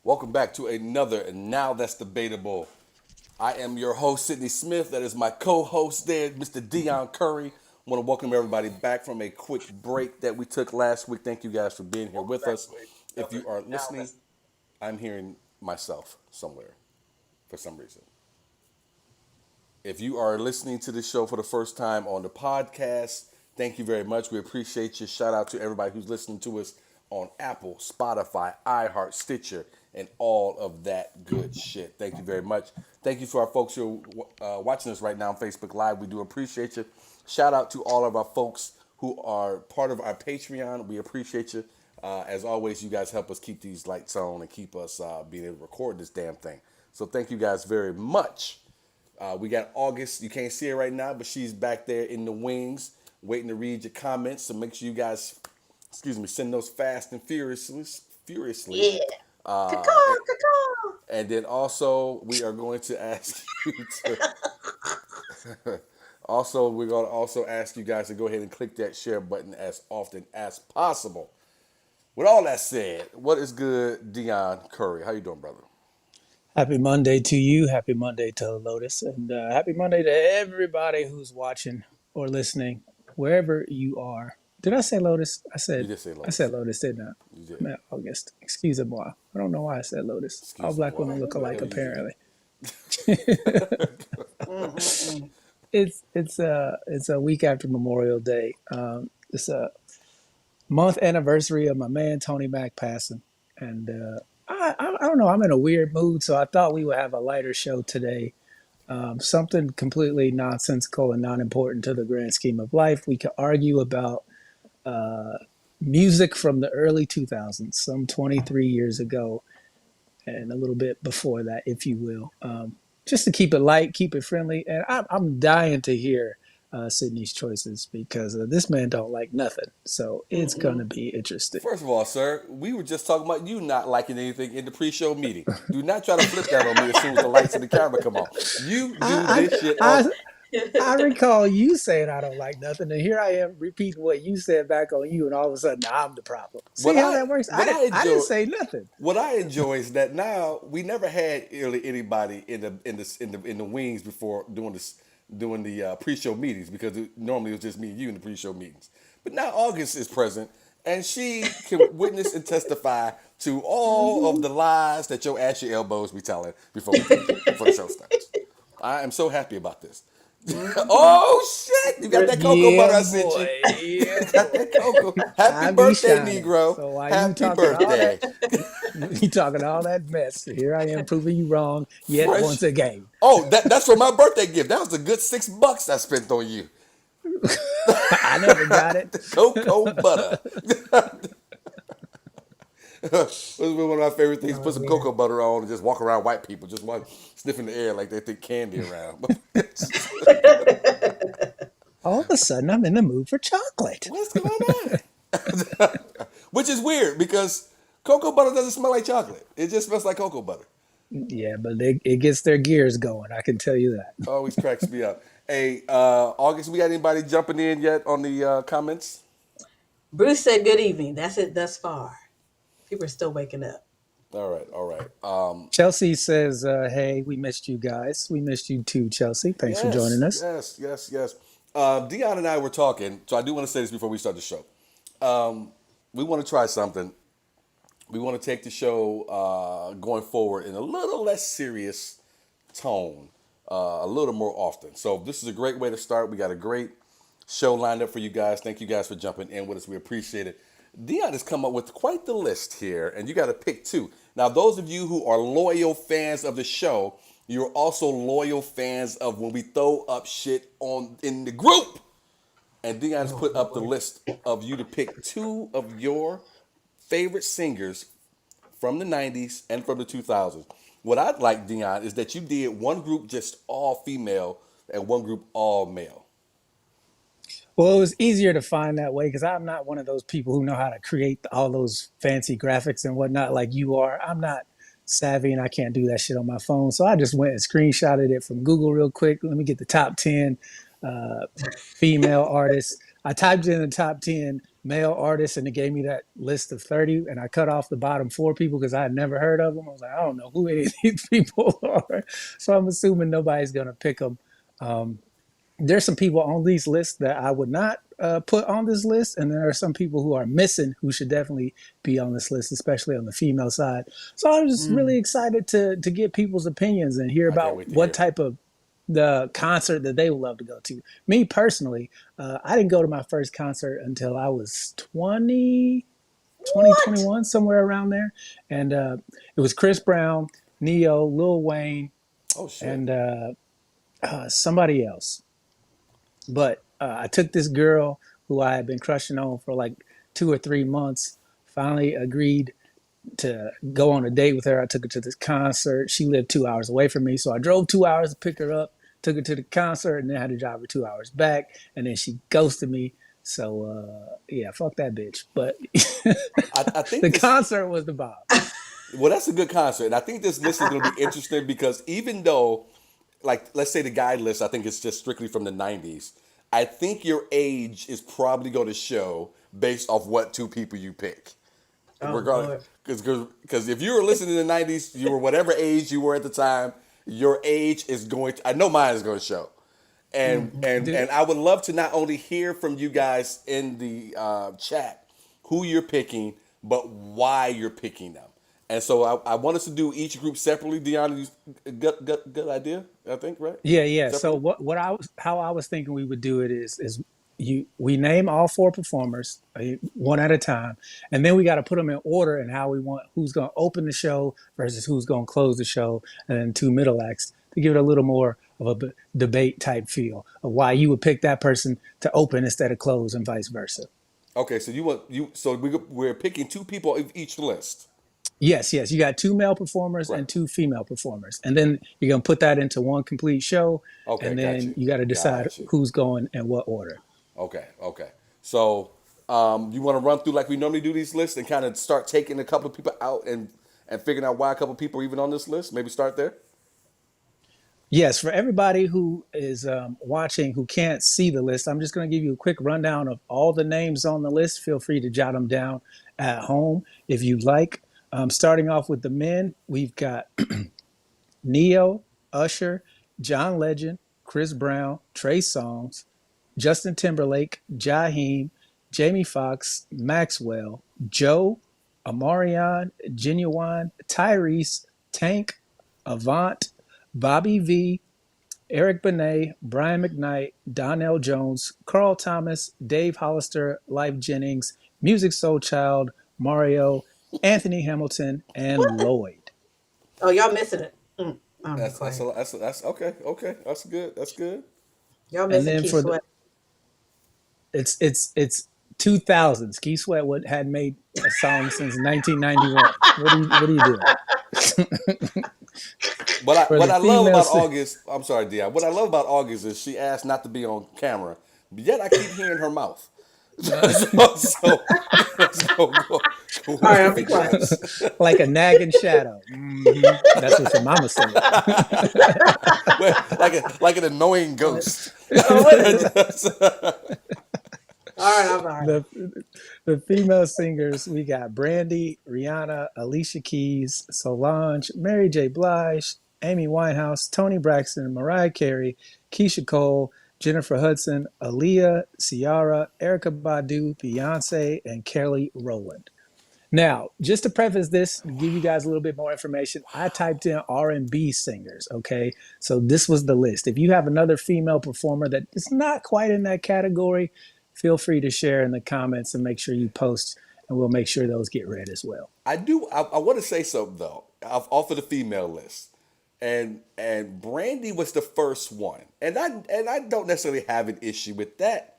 Welcome back to another Now That's Debatable. I am your host, Sidney Smith. That is my co-host there, Mr. Dion Curry. I want to welcome everybody back from a quick break that we took last week. Thank you guys for being here with us. If you are listening, I'm hearing myself somewhere for some reason. If you are listening to this show for the first time on the podcast, thank you very much. We appreciate you. Shout out to everybody who's listening to us on Apple, Spotify, iHeart, Stitcher, and all of that good shit. Thank you very much. Thank you for our folks who are watching us right now on Facebook Live. We do appreciate you. Shout out to all of our folks who are part of our Patreon. We appreciate you. As always, you guys help us keep these lights on and keep us being able to record this damn thing. So thank you guys very much. We got August. You can't see her right now, but she's back there in the wings, waiting to read your comments. So make sure you guys, send those fast and furiously. Yeah. And, Caw, caw. and then also we are going to ask you to. Also, we're going to also ask you guys to go ahead and click that share button as often as possible. With all that said, what is good, Dion Curry? How you doing, brother? Happy Monday to you. Happy Monday to Lotus. And happy Monday to everybody who's watching or listening, wherever you are. Did I say Lotus? You just say I Lotus. said Lotus, didn't I? You did. Man, August. Excuse me. I don't know why I said Lotus. All Excuse me. black women look What the alike, hell you did? apparently. Mm-mm-mm. It's a week after Memorial Day. It's a month anniversary of my man Tony Mack passing, and I don't know. I'm in a weird mood, so I thought we would have a lighter show today. Something completely nonsensical and not important to the grand scheme of life. We could argue about music from the early 2000s, some 23 years ago, and a little bit before that, if you will. Just to keep it light, keep it friendly. And I'm dying to hear Sydney's choices because this man don't like nothing. So it's going to be interesting. First of all, sir, we were just talking about you not liking anything in the pre-show meeting. Do not try to flip that on me as soon as the lights and the camera come on. You do I, this shit I, all. I recall you saying I don't like nothing, and here I am repeating what you said back on you, and all of a sudden I'm the problem. See What how I that works? what I I didn't enjoy say nothing. what I enjoy is that now we never had really anybody in the wings before doing the pre-show meetings because normally it was just me and you in the pre-show meetings. But now August is present and she can witness and testify to all of Mhm. the lies that your ashy elbows be telling before the show starts. I am so happy about this. Mhm. Oh shit! You got that cocoa butter Yeah, I sent you. boy. Yeah, Got that boy. cocoa. Happy I be birthday, shining. Negro. So while you Happy talking all birthday. that, you talking all that mess, here I am proving you wrong yet Fresh. once again. Oh, that's for my birthday gift. That was a good $6 I spent on you. I never got it. The cocoa butter. This was one of my favorite things. Put Oh some man. cocoa butter on and just walk around white people, just one sniffing the air like they think candy around. All of a sudden, I'm in the mood for chocolate. What's going on? Which is weird because cocoa butter doesn't smell like chocolate. It just smells like cocoa butter. Yeah, but it gets their gears going. I can tell you that. Always cracks me up. Hey, August, we got anybody jumping in yet on the comments? Bruce said good evening. That's it thus far. People are still waking up. All right, all right. Chelsea says, "Hey, we missed you guys. We missed you too, Chelsea. Thanks for Yes, joining us." yes, yes, yes. Dion and I were talking, so I do want to say this before we start the show. We want to try something. We want to take the show going forward in a little less serious tone, a little more often. So this is a great way to start. We got a great show lined up for you guys. Thank you guys for jumping in with us. We appreciate it. Dion has come up with quite the list here, and you got to pick two. Now, those of you who are loyal fans of the show, you're also loyal fans of when we throw up shit on in the group. And Dion's Oh put up the Lord. list of you to pick two of your favorite singers from the 90s and from the 2000s. What I'd like, Dion, is that you did one group just all female and one group all male. Well, it was easier to find that way because I'm not one of those people who know how to create all those fancy graphics and whatnot like you are. I'm not savvy and I can't do that shit on my phone. So I just went and screenshotted it from Google real quick. Let me get the top 10 uh, female artists. I typed in the top 10 male artists and it gave me that list of 30. And I cut off the bottom four people because I had never heard of them. I was like, I don't know who any of these people are. So I'm assuming nobody's going to pick them. There's some people on these lists that I would not put on this list, and there are some people who are missing who should definitely be on this list, especially on the female side. So I'm just really excited to get people's opinions and hear I can't about wait to what hear. type of the concert that they would love to go to. Me personally, I didn't go to my first concert until I was 20, What? 21, somewhere around there, and it was Chris Brown, Neo, Lil Wayne, Oh shit. and somebody else. But I took this girl who I had been crushing on for like 2 or 3 months. Finally agreed to go on a date with her. I took her to this concert. She lived 2 hours away from me, so I drove 2 hours to pick her up, took her to the concert, and then I had to drive her 2 hours back. And then she ghosted me. So yeah, fuck that bitch. But I think the this. concert was the bomb. Well, that's a good concert, and I think this list is going to be interesting because even though, like, let's say the guide list, I think it's just strictly from the '90s. I think your age is probably going to show based off what two people you pick, Oh regardless. Lord. Because if you were listening in the '90s, you were whatever age you were at the time. Your age is going to. I know mine is going to show. And Mm-hmm. and Dude, and I would love to not only hear from you guys in the chat who you're picking, but why you're picking them. And so I want us to do each group separately. Deanna, good idea, I think, right? yeah, yeah. So Separately. what I was how I was thinking we would do it is you we name all four performers one at a time, and then we got to put them in order and how we want who's going to open the show versus who's going to close the show, and then two middle acts to give it a little more of a debate type feel of why you would pick that person to open instead of close and vice versa. Okay, so we're picking two people of each list. Yes, yes. You got two male performers Right. and two female performers. And then you're going to put that into one complete show. Okay, And got then you. you got to decide Got you. who's going in what order. Okay, okay. So you want to run through like we normally do these lists and kind of start taking a couple of people out and figuring out why a couple of people are even on this list? Maybe start there? Yes, for everybody who is watching who can't see the list, I'm just going to give you a quick rundown of all the names on the list. Feel free to jot them down at home if you'd like. Starting off with the men, we've got Neo, Usher, John Legend, Chris Brown, Trey Songz, Justin Timberlake, Jaheim, Jamie Foxx, Maxwell, Joe, Amarion, Genuine, Tyrese, Tank, Avant, Bobby V, Eric Benet, Brian McKnight, Donnell Jones, Carl Thomas, Dave Hollister, Life Jennings, Music Soul Child, Mario, Anthony Hamilton, and What? Lloyd. Oh, y'all missing it. I'm That's quiet. that's okay, okay. That's good. That's good. Y'all And missing then Keith for the Sweat. it's 2000s. Key Sweat had made a song since 1991. What are you doing? For What the I love female, about August, I'm sorry, Dion. What I love about August is she asked not to be on camera, but yet I keep hearing her mouth. So let's go All with right, the I'll be quiet. females. like a nagging shadow. That's what your mama said. Like an annoying ghost. Oh, what is it? All right, I'm all right. the the female singers we got Brandy, Rihanna, Alicia Keys, Solange, Mary J. Blige, Amy Winehouse, Tony Braxton, Mariah Carey, Keisha Cole, Jennifer Hudson, Aaliyah, Ciara, Erica Badu, Beyonce, and Kelly Rowland. Now, just to preface this, give you guys a little bit more information, I typed in R&B singers, okay? So this was the list. If you have another female performer that is not quite in that category, feel free to share in the comments and make sure you post, and we'll make sure those get read as well. I do. I want to say something though. Off of the female list, and Brandy was the first one, and I don't necessarily have an issue with that.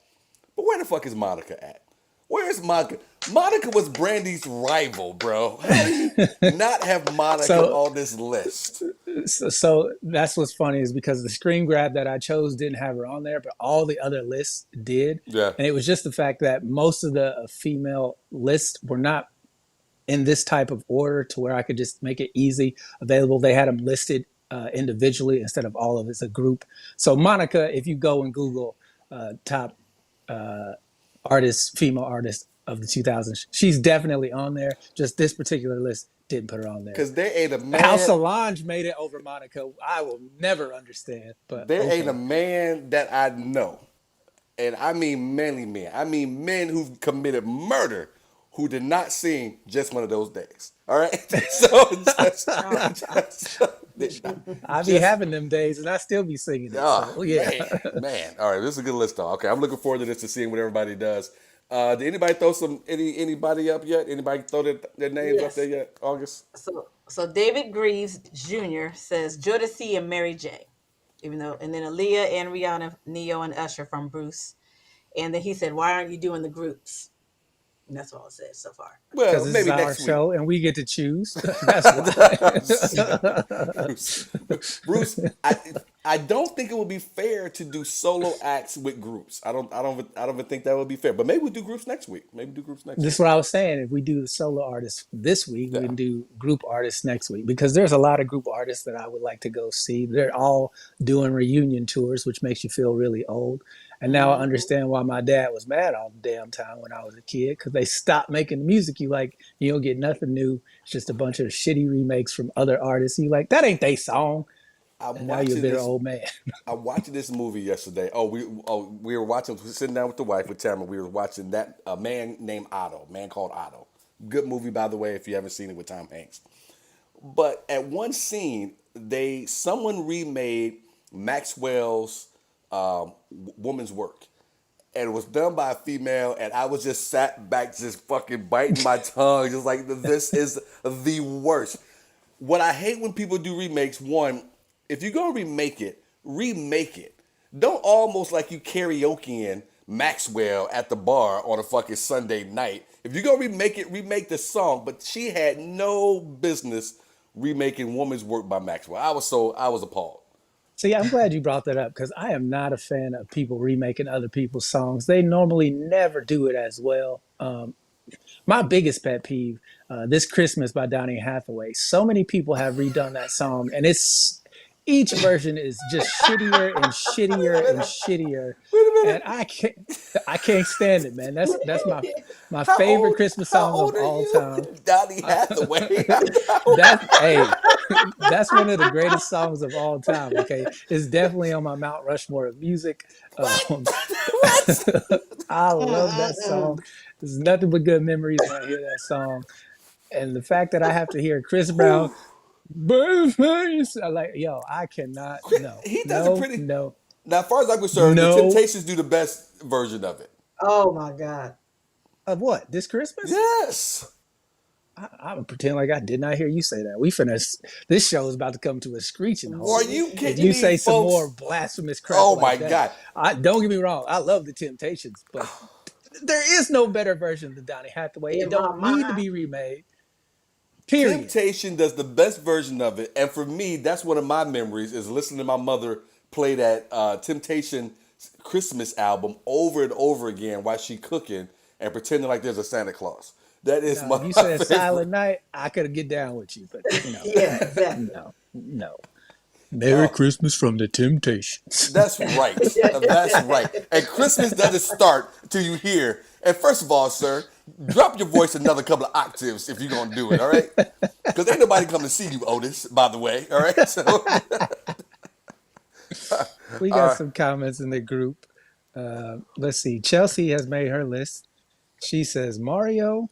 But where the fuck is Monica at? Where is Monica? Monica was Brandy's rival, bro. How do you not have Monica So on this list? so that's what's funny is because the screen grab that I chose didn't have her on there, but all the other lists did. Yeah. And it was just the fact that most of the female lists were not in this type of order to where I could just make it easy available. They had them listed individually instead of all of it as a group. So Monica, if you go and Google top artists, female artists of the 2000s, she's definitely on there. Just this particular list didn't put her on there. Because there ain't a How man. Solange made it over Monica, I will never understand. But There ain't a okay. man that I know, and I mean manly men. I mean men who've committed murder who did not sing just one of those days. All right, so I be just having them days and I still be singing it. ah So yeah. man. All right, this is a good list though. Okay, I'm looking forward to this to seeing what everybody does. Did anybody throw anybody up yet? Anybody throw their names up there Yes. yet? August. So David Greaves Jr. says Jodeci and Mary J. Even though, and then Aaliyah and Rihanna, Neo and Usher from Bruce. And then he said, "Why aren't you doing the groups?" And that's all it says so far. Because Well, this is maybe our next week. show and we get to choose. That's why. Bruce, Bruce, I don't think it would be fair to do solo acts with groups. I don't even think that would be fair. But maybe we'll do groups next week. Maybe do groups next This week. is what I was saying. If we do the solo artists this week, we Yeah. can do group artists next week because there's a lot of group artists that I would like to go see. They're all doing reunion tours, which makes you feel really old. And now I Hmm. understand why my dad was mad all the damn time when I was a kid because they stopped making the music you like. You don't get nothing new. It's just a bunch of shitty remakes from other artists. You like that ain't they song, I'm and now you're a watching bitter this. old man. I'm watching this movie yesterday. We were watching sitting down with the wife with Tamara. We were watching that a man named Otto, man called Otto. Good movie by the way if you haven't seen it with Tom Hanks. But at one scene, someone remade Maxwell's Woman's Work, and it was done by a female, and I was just sat back, just fucking biting my tongue, just like this is the worst. What I hate when people do remakes, one, if you're gonna remake it. Don't almost like you karaokeing Maxwell at the bar on a fucking Sunday night. If you're gonna remake it, remake the song. But she had no business remaking Woman's Work by Maxwell. I was appalled. So yeah, I'm glad you brought that up because I am not a fan of people remaking other people's songs. They normally never do it as well. My biggest pet peeve, "This Christmas" by Donny Hathaway. So many people have redone that song, and it's each version is just shittier and Wait shittier a and minute. shittier, Wait a and minute. I can't stand it, man. That's my How favorite old Christmas how song of old are all you? time. Donny Hathaway. That hey, that's one of the greatest songs of all time. Okay, it's definitely on my Mount Rushmore of music. Um, What? I love that Mm-mm-mm. song. There's nothing but good memories when I hear that song, and the fact that I have to hear Chris Brown, Whew. "Babyface," I like, yo, I cannot. No, He does a no, pretty. no, Now, as far as I'm concerned, the no. Temptations do the best version of it. Oh my God. Of what? This Christmas? Yes. I'm gonna pretend like I did not hear you say that. We finna. This show is about to come to a screeching Are halt you if kidding you me, say some more folks? blasphemous crap Oh my like that. God. I don't get me wrong. I love the Temptations, but there is no better version than Donny Hathaway. It In my don't need to mind. be remade. Period. Temptation does the best version of it, and for me, that's one of my memories is listening to my mother play that Temptation Christmas album over and over again while she cooking and pretending like there's a Santa Claus. That is Now, my if you said favorite. Silent Night, I could get down with you, but no, Yeah, exactly. no, no. Merry Oh, Christmas from the Temptations. that's right. That's right. And Christmas doesn't start till you hear. And first of all, sir, drop your voice another couple of octaves if you're gonna do it. All right? Because ain't nobody come to see you, Otis. By the way. All right. So, We all got right. some comments in the group. Let's see. Chelsea has made her list. She says Mario,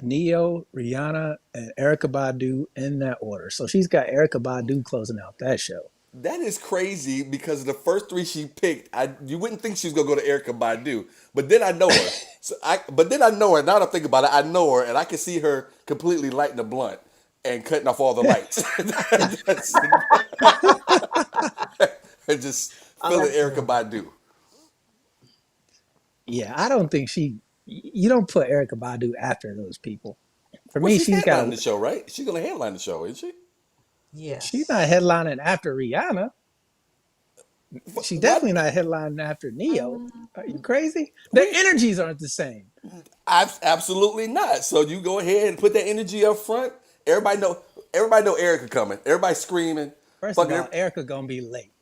Neo, Rihanna, and Erica Badu in that order. So she's got Erica Badu closing out that show. That is crazy because the first three she picked, you wouldn't think she was gonna go to Erica Badu, but then I know her. But then I know her. Now that I think about it, I know her, and I can see her completely lighting a blunt and cutting off all the lights, That's- and just Oh, feeling that's Erica funny. Badu. Yeah, I don't think she You don't put Erica Badu after those people. For Well, me, she's she's got headlining a. the show, right? She's gonna headline the show, isn't she? She's not Yes. headlining after Rihanna. She's What? definitely not headlining after Neo. Are you Mm, crazy? The We energies aren't the same. absolutely not. So you go ahead and put that energy up front. Everybody know. Everybody know Erica coming. Everybody screaming. First of Fucking. all, Erica gonna be late.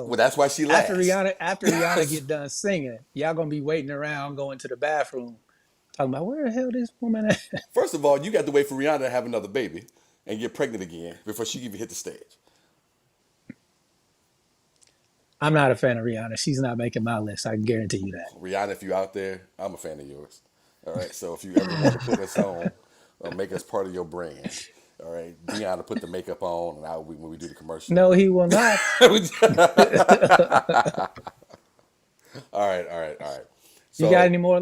Well, So that's why she lasts. After Rihanna get done singing, y'all gonna be waiting around, going to the bathroom, talking about where the hell this woman at? First of all, you got to wait for Rihanna to have another baby and get pregnant again before she even hit the stage. I'm not a fan of Rihanna. She's not making my list. I can guarantee you that. Rihanna, if you out there, I'm a fan of yours. All right. So if you ever want to put us on, make us part of your brand. All right. Dion to put the makeup on, and when we do the commercial. No, he will not. All right. All right. All right. You got So any more?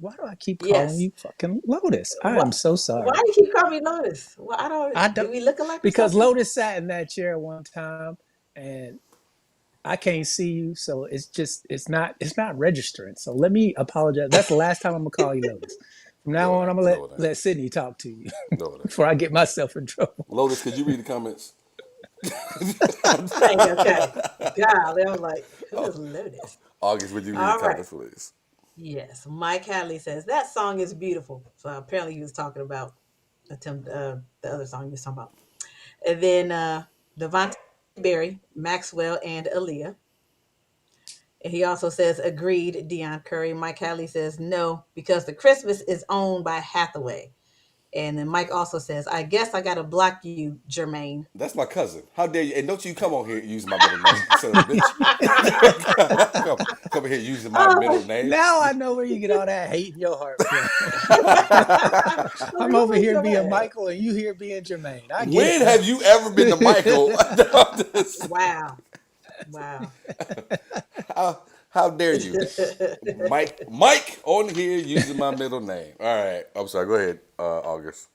Why do I keep calling yes. you fucking Lotus? I am What? so Why sorry. do you keep calling me Lotus? Well, I don't. I Do don't we look alike or because something? Lotus sat in that chair one time, and I can't see you, so it's not registering. So let me apologize. That's the last time I'm gonna call you Lotus. From now no, it on, I'm ain't. gonna No, it ain't. let Sydney talk to you No, it ain't. before I get myself in trouble. Lotus, could you read the comments? Dang, okay. Golly, I'm like, who is Lotus? August, would you read the All right. comments, please? Yes. Mike Hadley says that song is beautiful. So apparently he was talking about the other song he was talking about. And then Devontae Berry, Maxwell, and Aaliyah. And he also says, agreed, Dion Curry. Mike Hadley says, no, because the Christmas is owned by Hathaway. And then Mike also says, I guess I got to block you, Jermaine. That's my cousin. How dare you? And don't you come on here using my middle name, you son of a bitch. Come here using my middle Oh, name. Now I know where you get all that hate in your heart from. I'm oh over my here being God. Michael and you here being Jermaine. I get it When now. have you ever been to Michael? Wow. Wow. How dare you? Mike on here using my middle name. All right. I'm sorry. Go ahead, August.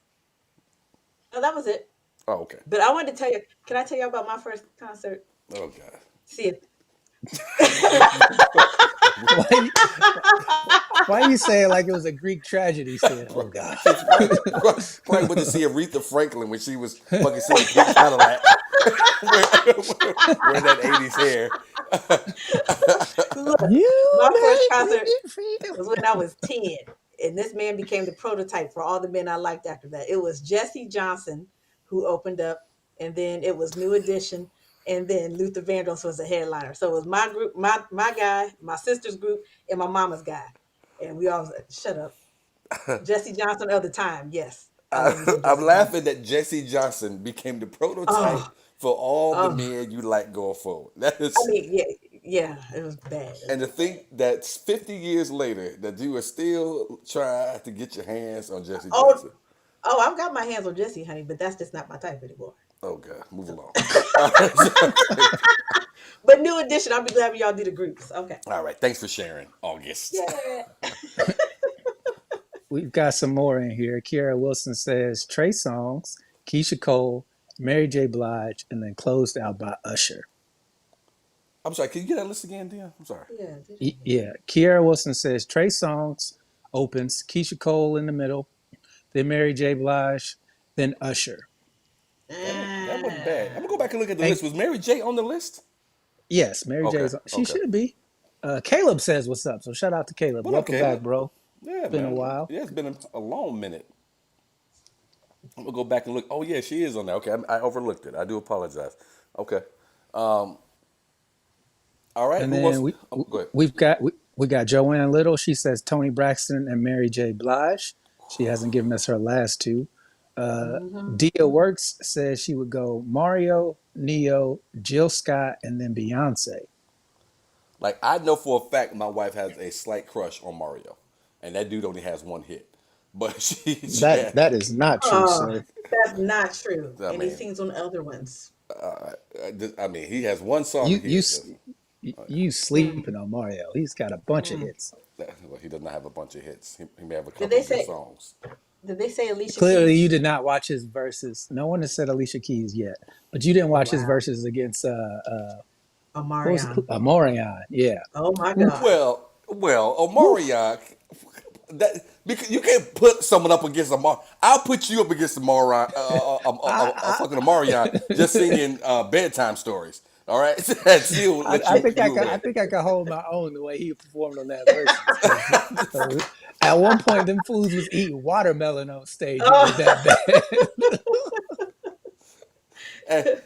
Oh, that was it. Oh, okay. But I wanted to tell you, can I tell you about my first concert? Oh, God. See it. Why you, why you say it like it was a Greek tragedy? Saying, "Oh God." Probably went to see Aretha Franklin when she was fucking singing Pink Cadillac. Wearing that 80s hair. Look, You my first make concert me feel. was when I was 10. And this man became the prototype for all the men I liked after that. It was Jesse Johnson who opened up, and then it was New Edition, and then Luther Vandross was the headliner. So it was my group, my guy, my sister's group, and my mama's guy. And we all was like, shut up. Jesse Johnson of the time, yes. I love me some I'm Jesse Johnson. laughing that Jesse Johnson became the prototype Oh, for all the oh. men you like going forward. That I is, mean, yeah, it was bad. It was and to bad. think that 50 years later that you are still trying to get your hands on Jesse Oh, Johnson. oh, I've got my hands on Jesse, honey, but that's just not my type anymore. Oh God, move along. But New Edition, I'll be glad when y'all do the groups. Okay. All right, thanks for sharing, August. Yeah. We've got some more in here. Kiara Wilson says Trey Songz, Keisha Cole, Mary J. Blige, and then closed out by Usher. I'm sorry, can you get that list again, Dion? I'm sorry. Yeah. Yeah. Kiara Wilson says Trey Songz opens, Keisha Cole in the middle, then Mary J. Blige, then Usher. That wasn't bad. I'm gonna go back and look at the And list. Was Mary J on the list? yes, Mary Okay, J's. She okay. should be. Caleb says what's up. So shout out to Caleb. What up, Welcome back, Caleb? bro. Yeah, Been a man. while. Yeah, it's been a long minute. I'm gonna go back and look. Oh yeah, she is on there. Okay, I overlooked it. I do apologize. Okay. All right. And Who wants? then Oh, go ahead. we got Joanne Little. She says Tony Braxton and Mary J. Blige. She hasn't given us her last two. Mm-hmm. Dia Works says she would go Mario, Neo, Jill Scott, and then Beyonce. Like I know for a fact my wife has a slight crush on Mario, and that dude only has one hit. But she That had. that is not true, Oh, sir. that's not true. I And he mean, sings on other ones. he has one song You here. you you sleeping on Mario? He's got a bunch of hits. Well, he does not have a bunch of hits. He may have a Did couple they of good say? songs. Did they say Alicia Clearly, you Keys? did not watch his verses. No one has said Alicia Keys yet, but you didn't Oh watch his wow, verses against what was it? Omarion. Morion. Yeah. Oh my Oof. God. Well, Omarion. That because you can't put someone up against a I'll put you up against a moron, a I, fucking Amarion just singing bedtime stories. All right, and still let I you think you I win. think I could hold my own the way he performed on that verses. Because at one point, them fools was eating watermelon on stage. It was that Oh, bad. And,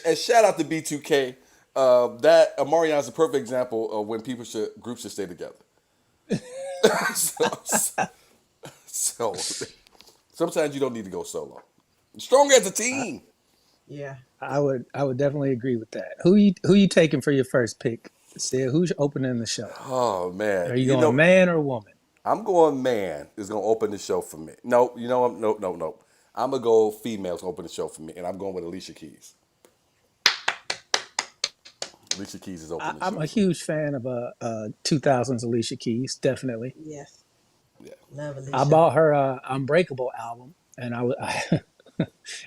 and shout out to B2K. That Amarion is a perfect example of when groups should stay together. so, so sometimes you don't need to go solo. Stronger as a team. yeah. I would definitely agree with that. Who you taking for your first pick? Sid, who's opening the show? Oh man, Are you going man or woman? I'm going man is gonna open the show for me. No, you know what? No, no, no. I'm gonna go females open the show for me, and I'm going with Alicia Keys. Alicia Keys is opening the I'm show a for me. huge fan of 2000s Alicia Keys, definitely. Yes. Yeah. Love I Alicia. bought her Unbreakable album, and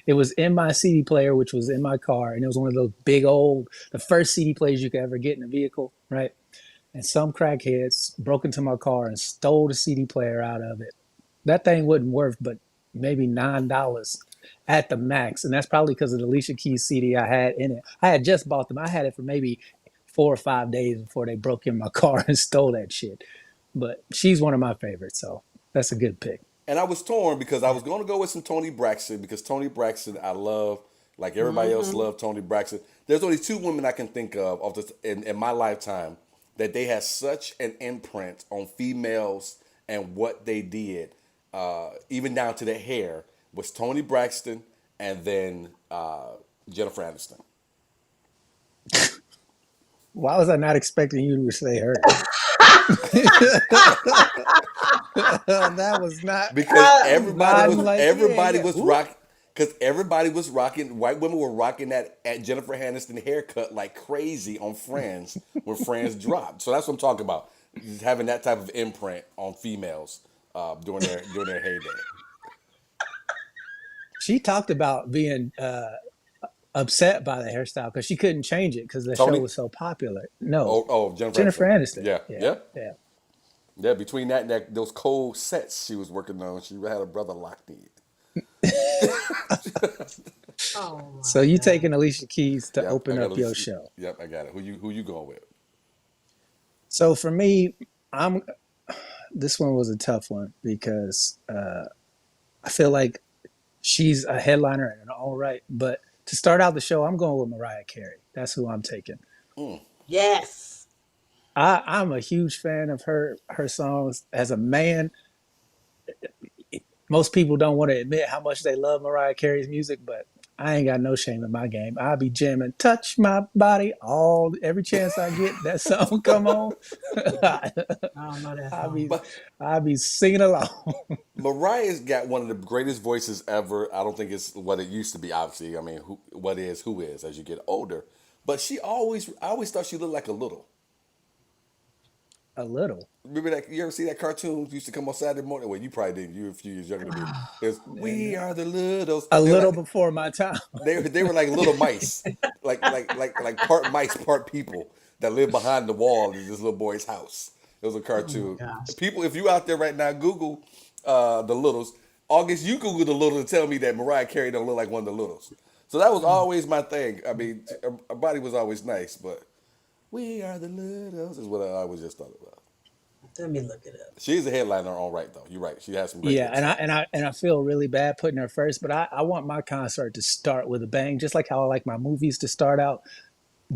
it was in my CD player, which was in my car, and it was one of those big old, the first CD players you could ever get in a vehicle, right? And some crackheads broke into my car and stole the CD player out of it. That thing wasn't worth but maybe $9 at the max, and that's probably because of the Alicia Keys CD I had in it. I had just bought them. I had it for maybe 4 or 5 days before they broke in my car and stole that shit. But she's one of my favorites, so that's a good pick. And I was torn because I was going to go with some Tony Braxton because Tony Braxton I love, like everybody else Mm-hmm. loved Tony Braxton. There's only two women I can think of this, in my lifetime that they had such an imprint on females and what they did, even down to their hair, was Tony Braxton and then Jennifer Aniston. Why was I not expecting you to say her? That was not Because not like yeah, everybody yeah. was Ooh. rock because everybody was rocking, white women were rocking that at Jennifer Aniston haircut like crazy on Friends when Friends dropped. So that's what I'm talking about. Just having that type of imprint on females during their heyday. She talked about being upset by the hairstyle because she couldn't change it because the show Tony, was so popular. No, Jennifer Jennifer Aniston. Aniston. Yeah, Yeah, yeah, yeah. yeah. Between that and those cold sets she was working on, she had a brother locked in. Oh So my you God. taking Alicia Keys to Yep, I open got up your Alicia. show? Yep, I got it. Who you going with? So for me, I'm. This one was a tough one because I feel like she's a headliner in her own right. But to start out the show, I'm going with Mariah Carey. That's who I'm taking. Yes. I'm a huge fan of her songs. As a man, most people don't want to admit how much they love Mariah Carey's music, but I ain't got no shame in my game. I'll be jamming "Touch My Body" all every chance I get. That song come on, I don't know that I'll song. be But I'll be singing along. Mariah's got one of the greatest voices ever. I don't think it's what it used to be. Obviously, I mean, who is as you get older. But I always thought she looked like a little. A little, Remember that? You ever see that cartoon used to come on Saturday morning? Well, you probably didn't. You were a few years younger than me. It's We Are the Littles. a They're little like before my time. they were like little mice, like part mice, part people that live behind the wall in this little boy's house. It was a Oh my cartoon. gosh. People, if you out there right now, Google the Littles. August, you Google the Littles and tell me that Mariah Carey don't look like one of the Littles. So that was always my thing. I mean, her body was always nice, but We Are the Littles is what I always just thought about. Let me look it up. She's a headliner in her own right, though. You're right. She has some great Yeah, hits. and I feel really bad putting her first, but I want my concert to start with a bang, just like how I like my movies to start out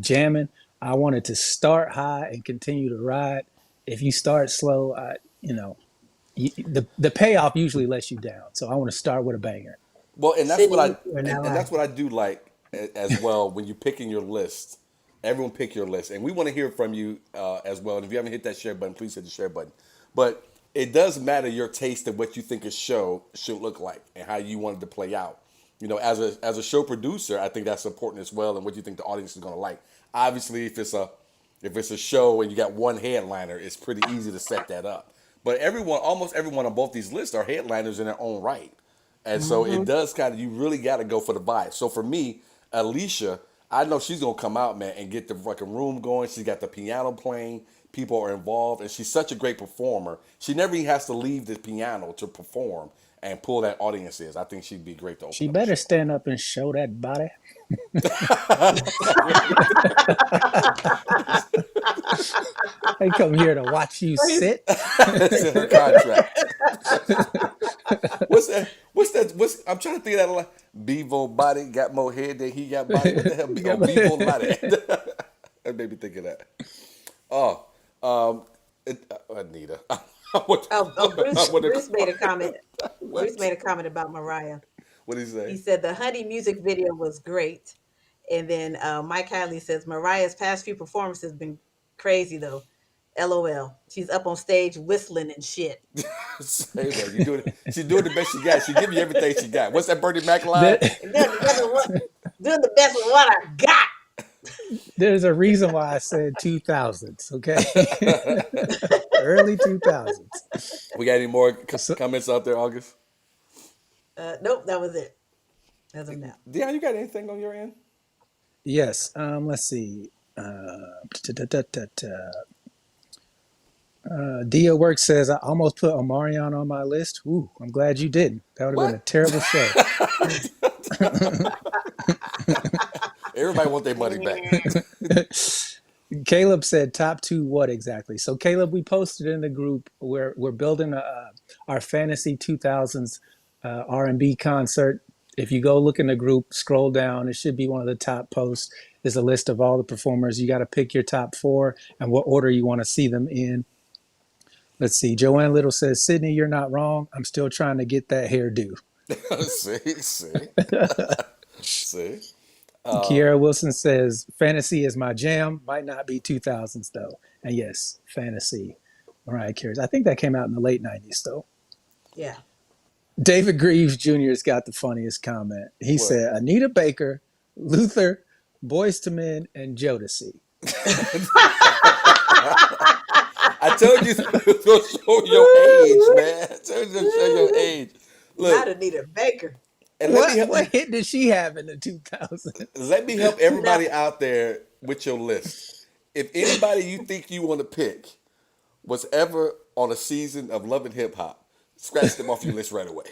jamming. I want it to start high and continue to ride. If you start slow, the payoff usually lets you down. So I want to start with a banger. Well, Sydney, you two are not and that's lying. what I do like as well when you're picking your list. Everyone pick your list, and we want to hear from you as well. And if you haven't hit that share button, please hit the share button. But it does matter your taste of what you think a show should look like and how you want it to play out. You know, as a show producer, I think that's important as well, and what you think the audience is going to like. Obviously, if it's a show and you got one headliner, it's pretty easy to set that up. But almost everyone on both these lists are headliners in their own right. And so Mm-hmm. it does kind of, you really got to go for the vibe. So for me, Alicia, I know she's going to come out, man, and get the fucking room going. She's got the piano playing. people are involved, and she's such a great performer. She never even has to leave the piano to perform and pull that audience in. I think she'd be great to She open up a better show. stand up and show that body. I come here to watch you sit. That's in her contract. What's that? I'm trying to think of that line. Bevo body got more head than he got body. What the hell? Oh, Bevo body. That made me think of that. Oh, Anita. what, Bruce made a comment. Bruce made a comment about Mariah. what did he He say? said the Honey music video was great. And then Mike Hadley says Mariah's past few performances have been crazy though. LOL. She's up on stage whistling and shit. Say that. She's doing the best she got. She give you everything she got. What's that Bernie Mac line? And doing the best with what I got. There's a reason why I said 2000s, okay? Early 2000s. We got any more So, comments out there, August? Nope, that was it. As of now. Dion, you got anything on your end? yes, let's see. Dia Work says, I almost put Omarion on my list. Ooh, I'm glad you didn't. That would have been a What? terrible show. Everybody want their money back. Caleb said top two what exactly? So Caleb, we posted in the group we're building our fantasy 2000s R&B concert. If you go look in the group, scroll down, it should be one of the top posts. There's a list of all the performers. You got to pick your top four and what order you want to see them in. Let's see. Joanne Little says, Sydney, you're not wrong. I'm still trying to get that hairdo. See. Kiara Wilson says, fantasy is my jam. Might not be 2000s though. And yes, fantasy. Mariah Carey. I think that came out in the late 90s though. Yeah. David Greaves Jr. has got the funniest comment. He What? said, Anita Baker, Luther, Boyz II Men, and Jodeci. I told you to show your age, man. I told you to show your age. Not Look, Anita Baker. and let me What help, hit did she have in the 2000s? let me help everybody out there with your list. If anybody you think you want to pick was ever on a season of Love and Hip Hop, scratch them off your list right away.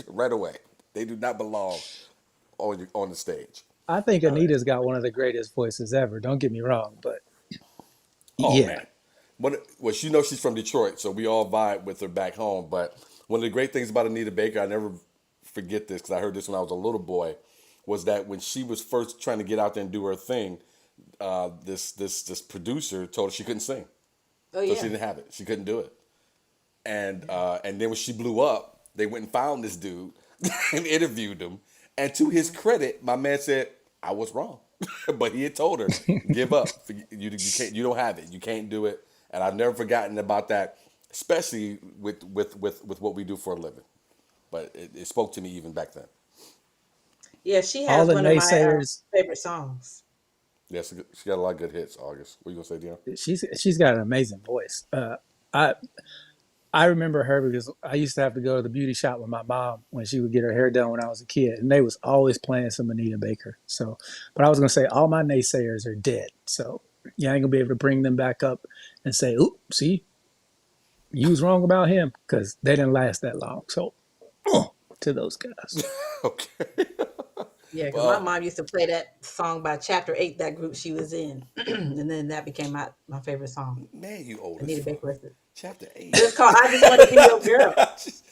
Right away. They do not belong on the stage. I think Anita's got one of the greatest voices ever. Don't get me wrong, but Oh yeah. man. Well, she knows she's from Detroit, so we all vibe with her back home. But one of the great things about Anita Baker, I never forget this because I heard this when I was a little boy, was that when she was first trying to get out there and do her thing, this producer told her she couldn't sing, Oh so yeah. she didn't have it. She couldn't do it. And then when she blew up, they went and found this dude and interviewed him. And to his credit, my man said, "I was wrong," but he had told her, "Give up. You can't. You don't have it. You can't do it." And I've never forgotten about that, especially with what we do for a living. But it spoke to me even back then. Yeah, she All has the one of my naysayers, favorite songs. Yes, she got a lot of good hits. August, what you gonna say, Dion? she's got an amazing voice. I I remember her because I used to have to go to the beauty shop with my mom when she would get her hair done when I was a kid, and they was always playing some Anita Baker. So, but I was gonna say all my naysayers are dead. So yeah, I ain't gonna be able to bring them back up and say, "Oop, see, you was wrong about him," because they didn't last that long. So to those guys, Okay. Yeah, because my mom used to play that song by Chapter 8, that group she was in. And then that became my favorite song. Man, you old as Anita fuck. Baker with it. Chapter 8. It's called I Just Want to Be Your Girl. Jesus.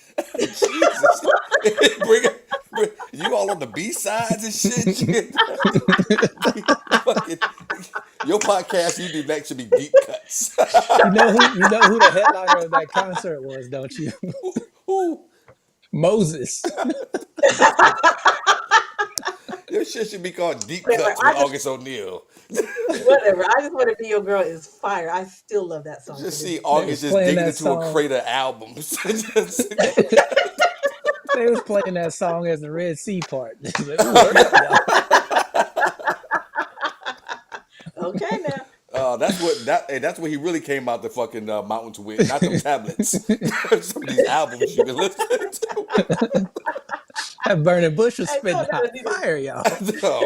You all on the B-sides and shit? Fucking, your podcast, you do actually deep cuts. you know who the headliner of that concert was, don't you? Who? Moses. Your shit should be called Deep Whatever, Cuts with August O'Neal. Whatever. I Just Want to Be Your Girl is fire. I still love that song. Just to see this day. August just playing digging that into a song. crate of albums. They was playing that song as the Red Sea part. Like, ooh, hurry up, y'all. Okay, now. That's what he really came out the fucking mountains with, not them tablets. Some of these albums you can listen to. That burning bush was I spitting know that hot was either- fire, y'all. Oh,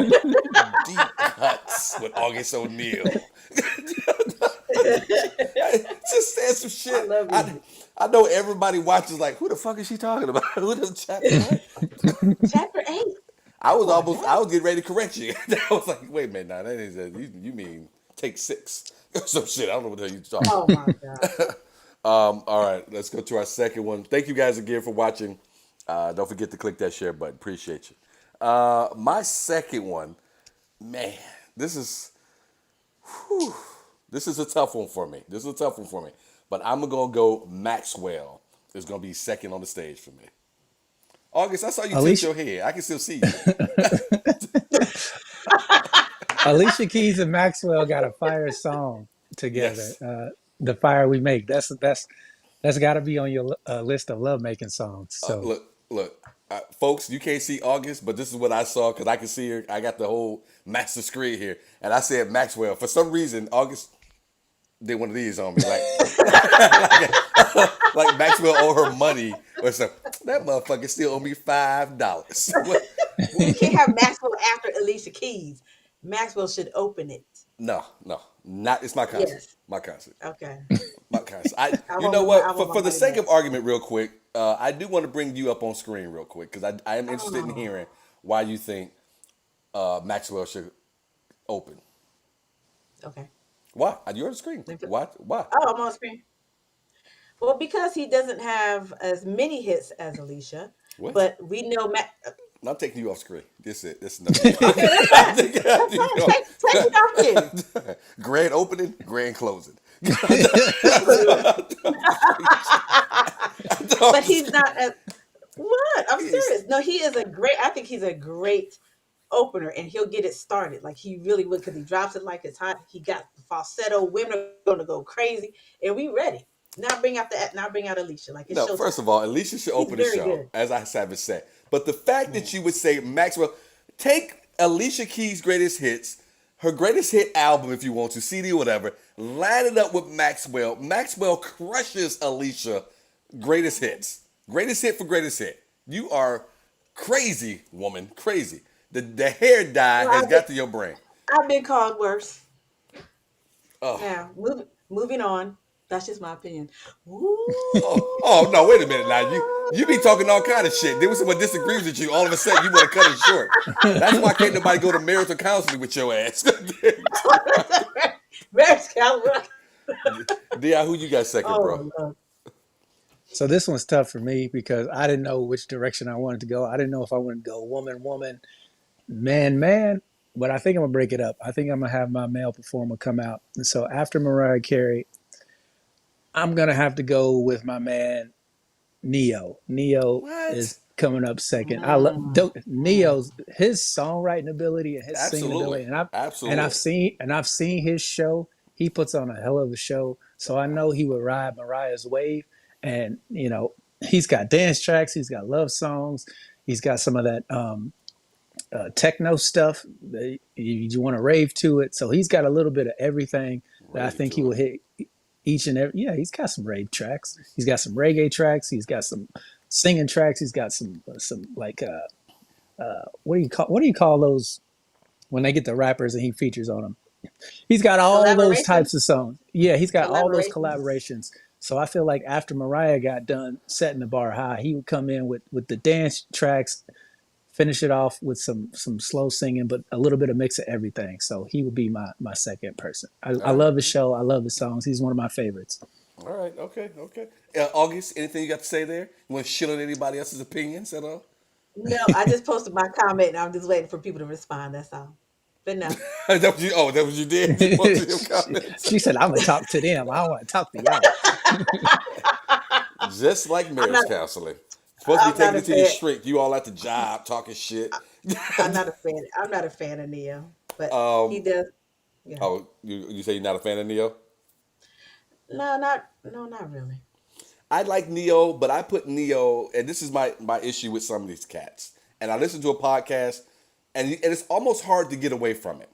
Deep Cuts with August O'Neal. Just said some I shit. love music. I know everybody watches like, who the fuck is she talking about? Who does chapter what? Chapter 8. I was Who are almost, I they? was getting ready to correct you. I was like, wait a minute, now that is, you mean take 6 or some shit? I don't know what the hell you're talking Oh my God. about. All right, let's go to our second one. Thank you guys again for watching. Don't forget to click that share button. Appreciate you. My second one, man, this is a tough one for me. This is a tough one for me. But I'm gonna go Maxwell is gonna be second on the stage for me. August, I saw you tilt Alicia your head. I can still see you. Alicia Keys and Maxwell got a fire song together. Yes. The Fire We Make. That's got to be on your list of love making songs. So Look, folks, you can't see August, but this is what I saw because I can see her. I got the whole master screen here, and I said Maxwell. For some reason, August did one of these on me, like Maxwell owe her money or something. That motherfucker still owe me $5. We can't have Maxwell after Alicia Keys. Maxwell should open it. No, no, not. It's my concert. Yes. My concert. Okay. My concert. I You know want what? I want my For the money sake back. of argument, real quick, I do want to bring you up on screen real quick because I am interested in Oh, hearing why you think Maxwell should open. okay. Why? You're on the screen. Why? Why? Oh, I'm on screen. Well, because he doesn't have as many hits as Alicia, What? but we know I'm taking you off screen. This is it. This is nothing. okay, that's I'm fine. taking That's you fine. Take it off you. off. Grand opening, grand closing. But he's not as what? I'm serious. No, he is a great. I think he's a great opener, and he'll get it started like he really would because he drops it like it's hot. He got the falsetto. Women are gonna go crazy, and we ready. Now bring out the. Now bring out Alicia. Like it's No, first showtime. of all, Alicia should He's open the very show, good. as I have said. But the fact that you would say Maxwell, take Alicia Keys' greatest hits, her greatest hit album, if you want to, CD or whatever, line it up with Maxwell. Maxwell crushes Alicia greatest hits. Greatest hit for greatest hit. You are crazy, woman. Crazy. The hair dye Well, has got to your brain. I've been called worse. Oh. Now moving on. That's just my opinion. Oh no, wait a minute now. You be talking all kind of shit. Then when someone disagrees with you, all of a sudden you want to cut it short. That's why can't nobody go to marital counseling with your ass. Marriage counselor. Dion, who you got second, bro? Oh, Lord. so this one's tough for me because I didn't know which direction I wanted to go. I didn't know if I wanted to go woman, woman, man, man. But I think I'm gonna break it up. I think I'm gonna have my male performer come out. And so after Mariah Carey, I'm gonna have to go with my man Neo. Neo What? is coming up second. I love Mm, mm. Neo's his songwriting ability and his singing Absolutely. ability, and Absolutely. I've seen his show. He puts on a hell of a show, so I know he would ride Mariah's wave. And he's got dance tracks, he's got love songs, he's got some of that techno stuff that you want to rave to it. So he's got a little bit of everything that I Rave think he to it. will hit each and every. Yeah, he's got some rave tracks. He's got some reggae tracks. He's got some singing tracks. He's got some like what do you call those when they get the rappers and he features on them? He's got all those Collaboration. types of songs. Yeah, he's got all those Collaborations. collaborations. So I feel like after Mariah got done setting the bar high, he would come in with the dance tracks, finish it off with some slow singing, but a little bit of mix of everything. So he would be my second person. I All right. love his show. I love his songs. He's one of my favorites. All right. Okay. Okay. August, anything you got to say there? You want to shit on anybody else's opinions at all? No, I just posted my comment and I'm just waiting for people to respond. That's all. But no. That what you? Oh, that what you did? You posted your comments. She said, "I'm gonna talk to them. I don't want to talk to y'all." Just like I'm marriage not counseling. Supposed to be I'm not taking a it to you fan. straight. You all at the job talking shit. I'm not a fan. I'm not a fan of Neo. But he um. does yeah. Oh, you say you're not a fan of Neo? Not really. I like Neo, but I put Neo, and this is my issue with some of these cats. And I listen to a podcast, and it's almost hard to get away from it.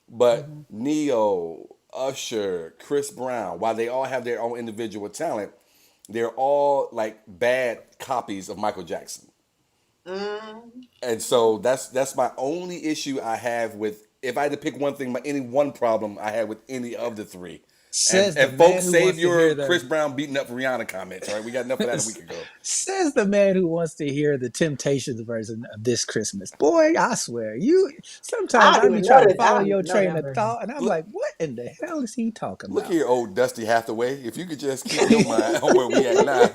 But Hmm. Neo, Usher, Chris Brown, while they all have their own individual talent, they're all like bad copies of Michael Jackson. Mm, And so that's my only issue I have with if I had to pick one thing, any one problem I had with any of the three. And Says the and man folks, who save wants to your hear Chris the Brown beating up Rihanna comments. All right, we got enough of that a week ago. says the man who wants to hear the Temptations version of This Christmas. Boy, I swear, you sometimes I I don't be even know trying to that. I follow don't your even know train that of version. thought, and I'm Look, like, what in the hell is he talking look about? here, old Dusty Hathaway. If you could just keep your mind on where we at now.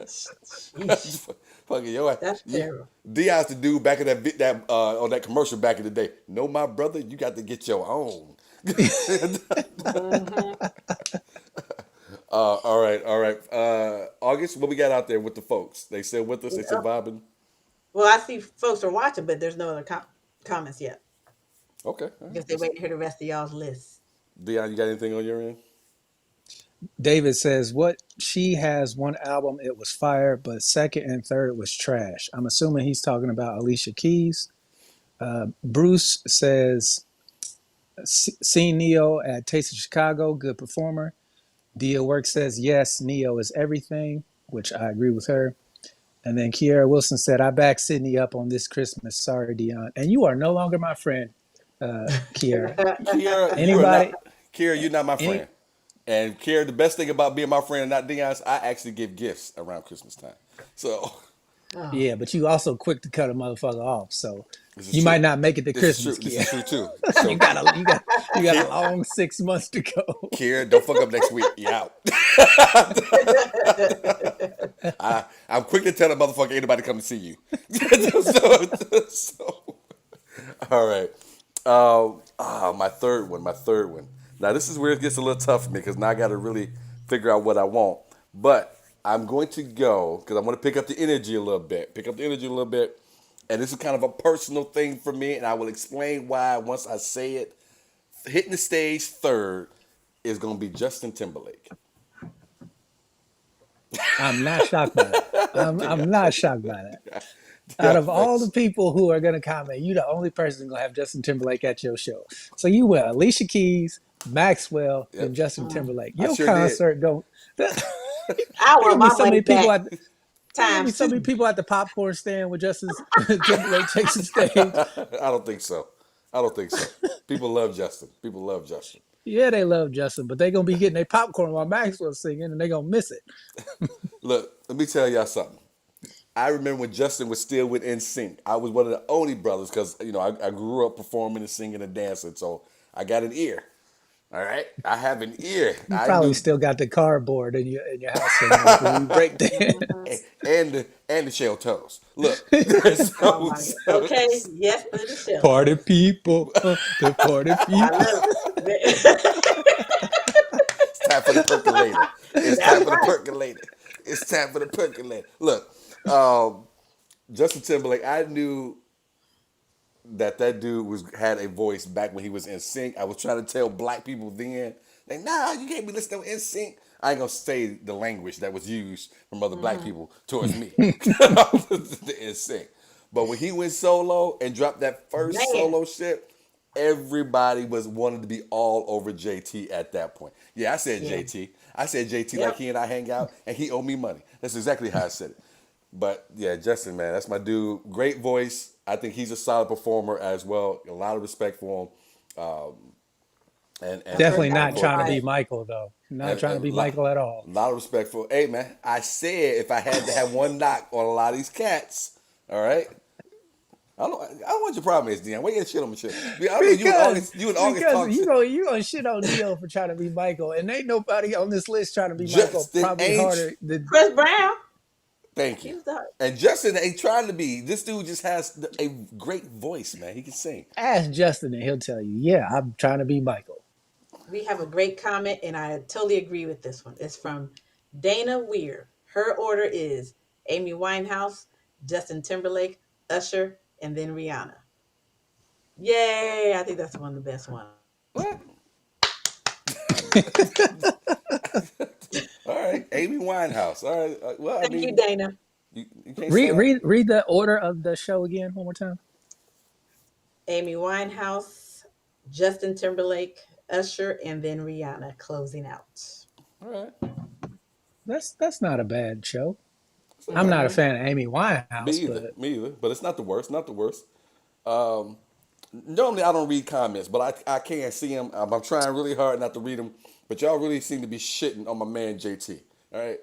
Sheesh, Fucking yo, that's terrible. Dion's the dude back in that on that commercial back in the day. No, my brother, you got to get your own. Hmm. All right. August, what we got out there with the folks? They still with us? They still vibing? Well, I see folks are watching, but there's no other comments yet. Okay. I All guess right. they wait to hear the rest of y'all's list. Dion, you got anything on your end? David says, what she has one album, it was fire, but second and third was trash. I'm assuming he's talking about Alicia Keys. Bruce says, seen Neo at Taste of Chicago, good performer. Dia Work says, yes, Neo is everything, which I agree with her. And then Kiera Wilson said, I back Sydney up on This Christmas. Sorry, Dion. And you are no longer my friend, Kiera. Kiera, you are Anybody, not. Kiera, you're not my any, friend. And Kiera, the best thing about being my friend and not Dion's, I actually give gifts around Christmas time. So Oh, yeah, but you also quick to cut a motherfucker off. So this is you might true. not make it to This is Christmas, true. This is Kiera. true too. You So got a you got a Kiera, long 6 months to go. Kiera, don't fuck up next week. You out. I'm quick to tell a motherfucker ain't nobody come to see you. So, all right. My third one. My third one. Now this is where it gets a little tough for me because now I got to really figure out what I want. But I'm going to go because I want to pick up the energy a little bit. Pick up the energy a little bit, and this is kind of a personal thing for me, and I will explain why once I say it. Hitting the stage third is going to be Justin Timberlake. I'm not shocked by that. I'm not shocked by that. Out Yeah, of all the people who are going to comment, you the only person going to have Justin Timberlake at your show. So you went Alicia Keys, Maxwell, yep. then Justin mm. Timberlake. I Your sure did. concert don't. There's I want gonna be my so many money people back at. There's gonna be times so many two. people at the popcorn stand with Justin Timberlake takes the stage. I don't think so. I don't think so. People love Justin. People love Justin. Yeah, they love Justin, but they're gonna be getting their popcorn while Maxwell's singing, and they're gonna miss it. Look, let me tell y'all something. I remember when Justin was still with NSYNC. I was one of the only brothers because I grew up performing and singing and dancing, so I got an ear. All right, I have an ear. You I probably knew, still got the cardboard in your house somewhere when we break Hmm. dance. and the shell toes. Look, Oh so, my God. so Okay. Yes, to the shelf. Party people, the party I people. love it. it's time for the percolator. It's time That's for the right. percolator. It's time for the percolator. Look, um, Justin Timberlake. I knew that dude had a voice back when he was in sync. I was trying to tell black people then, like, nah, you can't be listening to in sync. I ain't gonna say the language that was used from other black Hmm. people towards me. The in sync. But when he went solo and dropped that first Man. solo shit, everybody was wanted to be all over JT at that point. Yeah, I said Yeah. JT. I said JT like Yep. he and I hang out and he owe me money. That's exactly how I said it. But yeah, Justin, man, that's my dude. Great voice. I think he's a solid performer as well. A lot of respect for him. And I've heard Definitely that not one. trying to Right. be Michael though. Not and trying to be Michael at all. lot of respect for. Hey, man, I said if I had to have one knock on a lot of these cats, all right. I don't know what your problem is, Dion. Why you got shit on my shit? I don't know. Because You and August talk shit. you gonna shit on Neo for trying to be Michael, and ain't nobody on this list trying to be Michael Justin probably ain't. harder than Chris Brown. Thank He you. was the. And Justin ain't trying to be. This dude just has a great voice, man. He can sing. ask Justin and he'll tell you, yeah, I'm trying to be Michael. We have a great comment, and I totally agree with this one. It's from Dana Weir. Her order is Amy Winehouse, Justin Timberlake, Usher, and then Rihanna. Yay! I think that's one of the best ones. What? All right, Amy Winehouse. All right. Well, I Thank you, mean, Dana. you can't Read say that. read read the order of the show again one more time. Amy Winehouse, Justin Timberlake, Usher, and then Rihanna closing out. All right. That's not a bad show. That's not I'm bad. not a Hmm. fan of Amy Me Winehouse, either. but Me either. But it's not the worst. Not the worst. Normally I don't read comments, but I can't see them. I'm trying really hard not to read them. But y'all really seem to be shitting on my man JT. All right.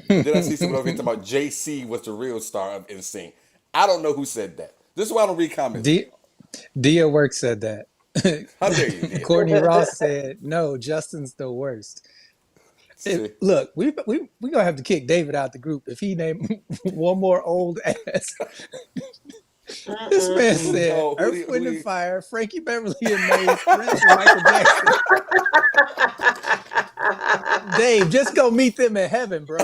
Then I see someone over here talking about JC was the real star of NSYNC. I don't know who said that. This is why I don't read comments. Dia Work said that. How dare you, Dia? Courtney Ross said, "No, Justin's the worst." See, Look, we gonna have to kick David out the group if he named one more old ass. This man said, No, who do Earth, you- Wind, who do and you- Fire, Frankie Beverly and Maze, Prince, and Michael Jackson. Dave, just go meet them in heaven, bro.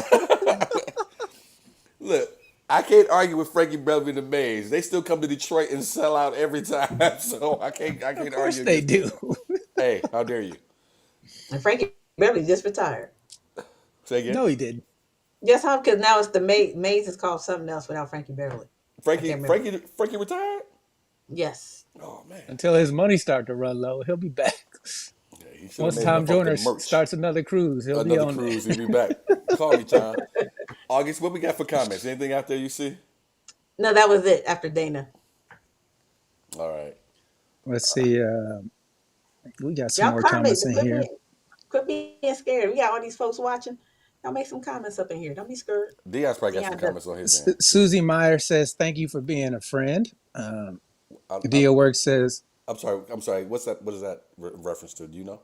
Look, I can't argue with Frankie Beverly and the Maze. They still come to Detroit and sell out every time. So I can't Of course argue they against do. them. Hey, how dare you? And Frankie Beverly just retired. Say again. No, he didn't. Yes, how? Because now it's the Maze is called something else without Frankie Beverly. Frankie can't remember. Frankie retired? Yes. Oh man. Until his money start to run low, he'll be back. Yeah, he should've Once made Tom enough off the Joyner merch. starts another cruise, he'll be Another on cruise, he'll be back. Call me, Tom. August, what we got for comments? Anything out there you see? No, that was it after Dana. All right. there. Let's see. We got some Y'all more comment. comments in here. Quit being scared. We got all these folks watching. Y'all make some comments up in here. Don't be scared. Dion's probably got some Dion comments on his end. Susie Meyer says, "Thank you for being a friend." I- Dia Work says, I'm sorry. What's that? What is that reference to? Do you know?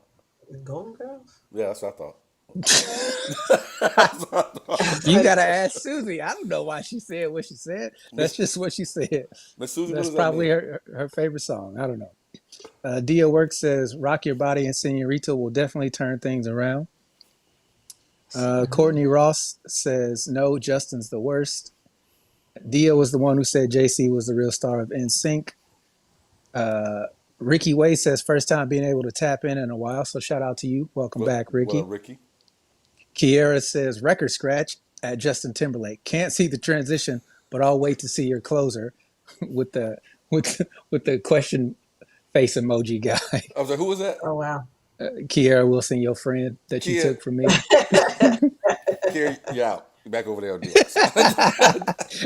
The Golden Girls. Yeah, that's what I thought. "You gotta ask Susie. I don't know why she said what she said. That's just what she said. Miss Susie, what That's does that probably mean? her favorite song. I don't know." Dia Work says, "Rock Your Body" and "Senorita" will definitely turn things around. Courtney Ross says, "No, Justin's the worst." Dia was the one who said JC was the real star of NSYNC. Ricky Way says, "First time being able to tap in a while, so shout out to you. Welcome back, Ricky." What up, Ricky? Kiera says, "Record scratch at Justin Timberlake. Can't see the transition, but I'll wait to see your closer," with the question face emoji guy. I was like, who was that? Oh wow. Kiera Wilson, your friend that you Kia- took from me. Carrie, you out. You back over there on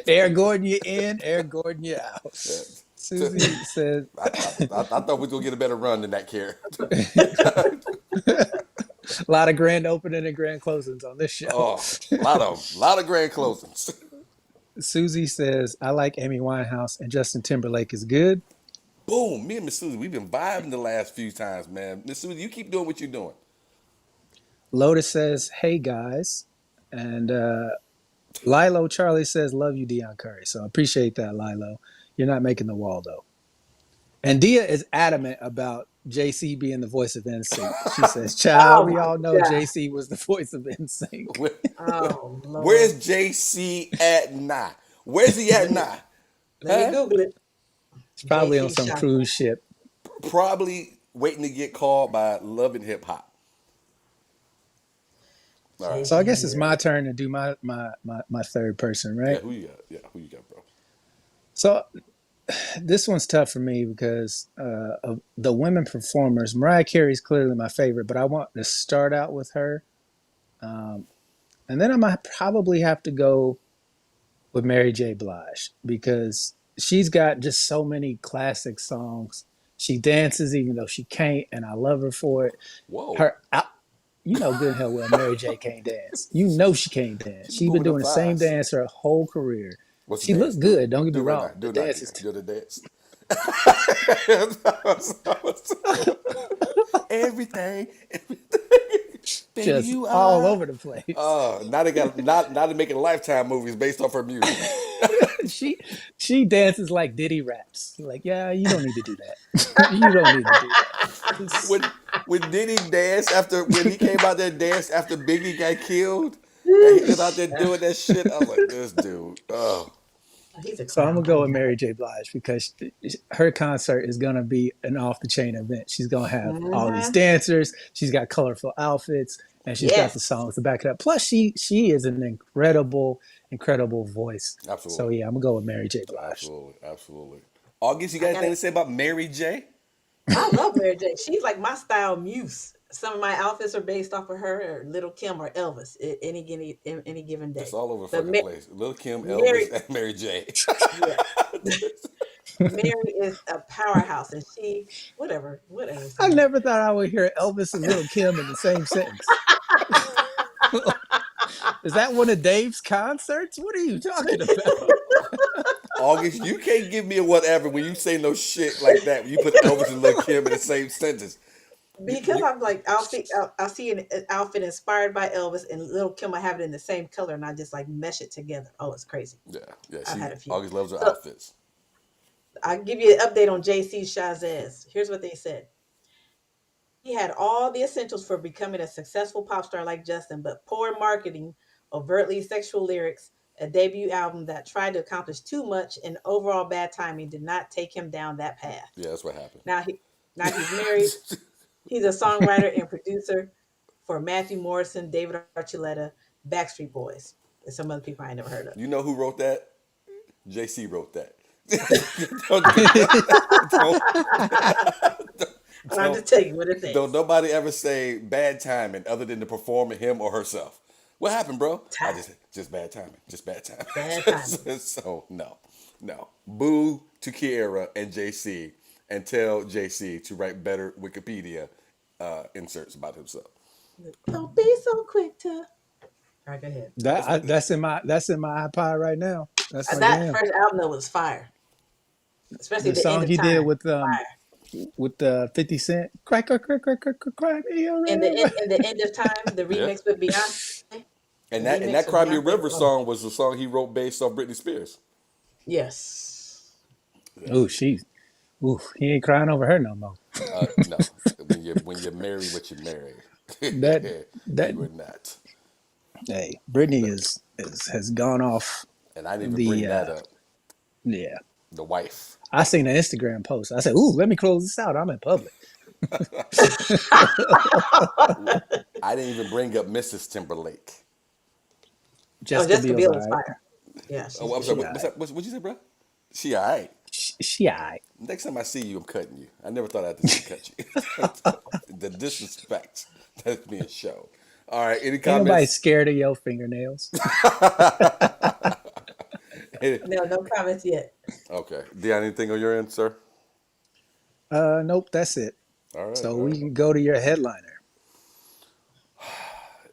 Air Gordon, you in. Air Gordon, you out. Susie says, I thought we was gonna get a better run than that, Carrie. "A lot of grand opening and grand closings on this show." Oh, a lot of grand closings. Susie says, "I like Amy Winehouse and Justin Timberlake is good." Boom. Me and Miss Susie, we've been vibing the last few times, man. Miss Susie, you keep doing what you're doing. Lotus says, "Hey guys." And Lilo Charlie says, "Love you, Dion Curry." So I appreciate that, Lilo. You're not making the wall, though. And Dia is adamant about JC being the voice of NSYNC. She says, "Child, we my all know God. JC was the voice of NSYNC." Oh Lord. Where's JC at now? Where's he at now? Let me Google it. It's probably on JC some Shaka. cruise ship. Probably waiting to get called by Love and Hip Hop. All right. So I guess it's my turn to do my third person, Yeah, right? who you got? Yeah, who you got, bro? So this one's tough for me because of the women performers. Mariah Carey is clearly my favorite, but I want to start out with her. And then I might probably have to go with Mary J. Blige because she's got just so many classic songs. She dances even though she can't, and I love her for it. Whoa. You know good and hell well Mary J. can't dance. You know she can't dance. She's been moving doing them the same thighs. dance her whole career. What's the She dance? looks good, don't get me Do it right wrong. now. Do The it dance is Do the dance. Everything. Baby, just you all are. over the place. Now they got now they're making Lifetime movies based off her music. She dances like Diddy raps. Like, yeah, you don't need to do that. You don't need to do that. It's- When Diddy danced when he came out there and danced after Biggie got killed, and he was out there doing that shit, I was like, this dude. Oh. He's a So I'm clown. gonna go with Mary J. Blige because her concert is gonna be an off the chain event. She's gonna have all these dancers. She's got colorful outfits, and she's got Yes. the songs to back it up. Plus, she is an incredible voice. Absolutely. So yeah, I'm gonna go with Mary J. Blige. Absolutely. August, you got anything to say about Mary J? I love Mary J. She's like my style muse. Some of my outfits are based off of her, or Little Kim, or Elvis. Any given day. It's all over the But fucking place. Lil Kim, Mary- Elvis, and Mary J. Yeah. Mary is a powerhouse, and she, whatever, I son. never thought I would hear Elvis and Little Kim in the same sentence. Is that one of Dave's concerts? What are you talking about? August, you can't give me a whatever when you say no shit like that. When you put Elvis and Lil Kim in the same sentence. Because You I'm like, I'll see an outfit inspired by Elvis, and Little Kim, I have it in the same color, and I just like mesh it together. Oh, it's crazy. yeah, yeah. I've had a few. August loves her So outfits. I'll give you an update on JC Chazez. Here's what they said. He had all the essentials for becoming a successful pop star like Justin, but poor marketing, overtly sexual lyrics, a debut album that tried to accomplish too much, and overall bad timing did not take him down that path. Yeah, that's what happened. Now he now he's married. He's a songwriter and producer for Matthew Morrison, David Archuleta, Backstreet Boys, and some other people I ain't never heard of. You know who wrote that? JC wrote that. don't, And I'm don't, just telling you what it don't thinks. nobody ever say bad timing other than to perform him or herself. What happened, bro? I Time. just bad timing. Just bad Bad timing. timing. So no. Boo to Kiera and JC and tell JC to write better Wikipedia inserts about himself. Don't be so quick to. All right, go ahead. That's in my iPod right now. That's my That jam. first album though was fire, especially The the end song of he did time. Fire. with 50 Cent, cry me a And the river. end of time, the Yeah. remix with Beyonce. And The that remix with Cry Me a Beyonce. River song was the song he wrote based off Britney Spears. Yes. Oh, he ain't crying over her no more. No, when you marry what you marry, That that you are not. hey, Brittany has gone off And I didn't even the bring that up. yeah. The wife. I seen an Instagram post. I said, "Ooh, let me close this out. I'm in public." I didn't even bring up Mrs. Timberlake. Oh, Jessica Jessica Biel's Biel all is right. fire. Yeah, she's Oh, I'm good. sorry. She all What's right. that? What'd you say, bro? She all right. She all right. Next time I see you, I'm cutting you. I never thought I'd have to cut you. The disrespect that's being shown. All right. Any Ain't nobody comments? scared of your fingernails. No comments yet. Okay. Dion, anything on your end, sir? Nope, that's it. All right. So All we right. can go to your headliner.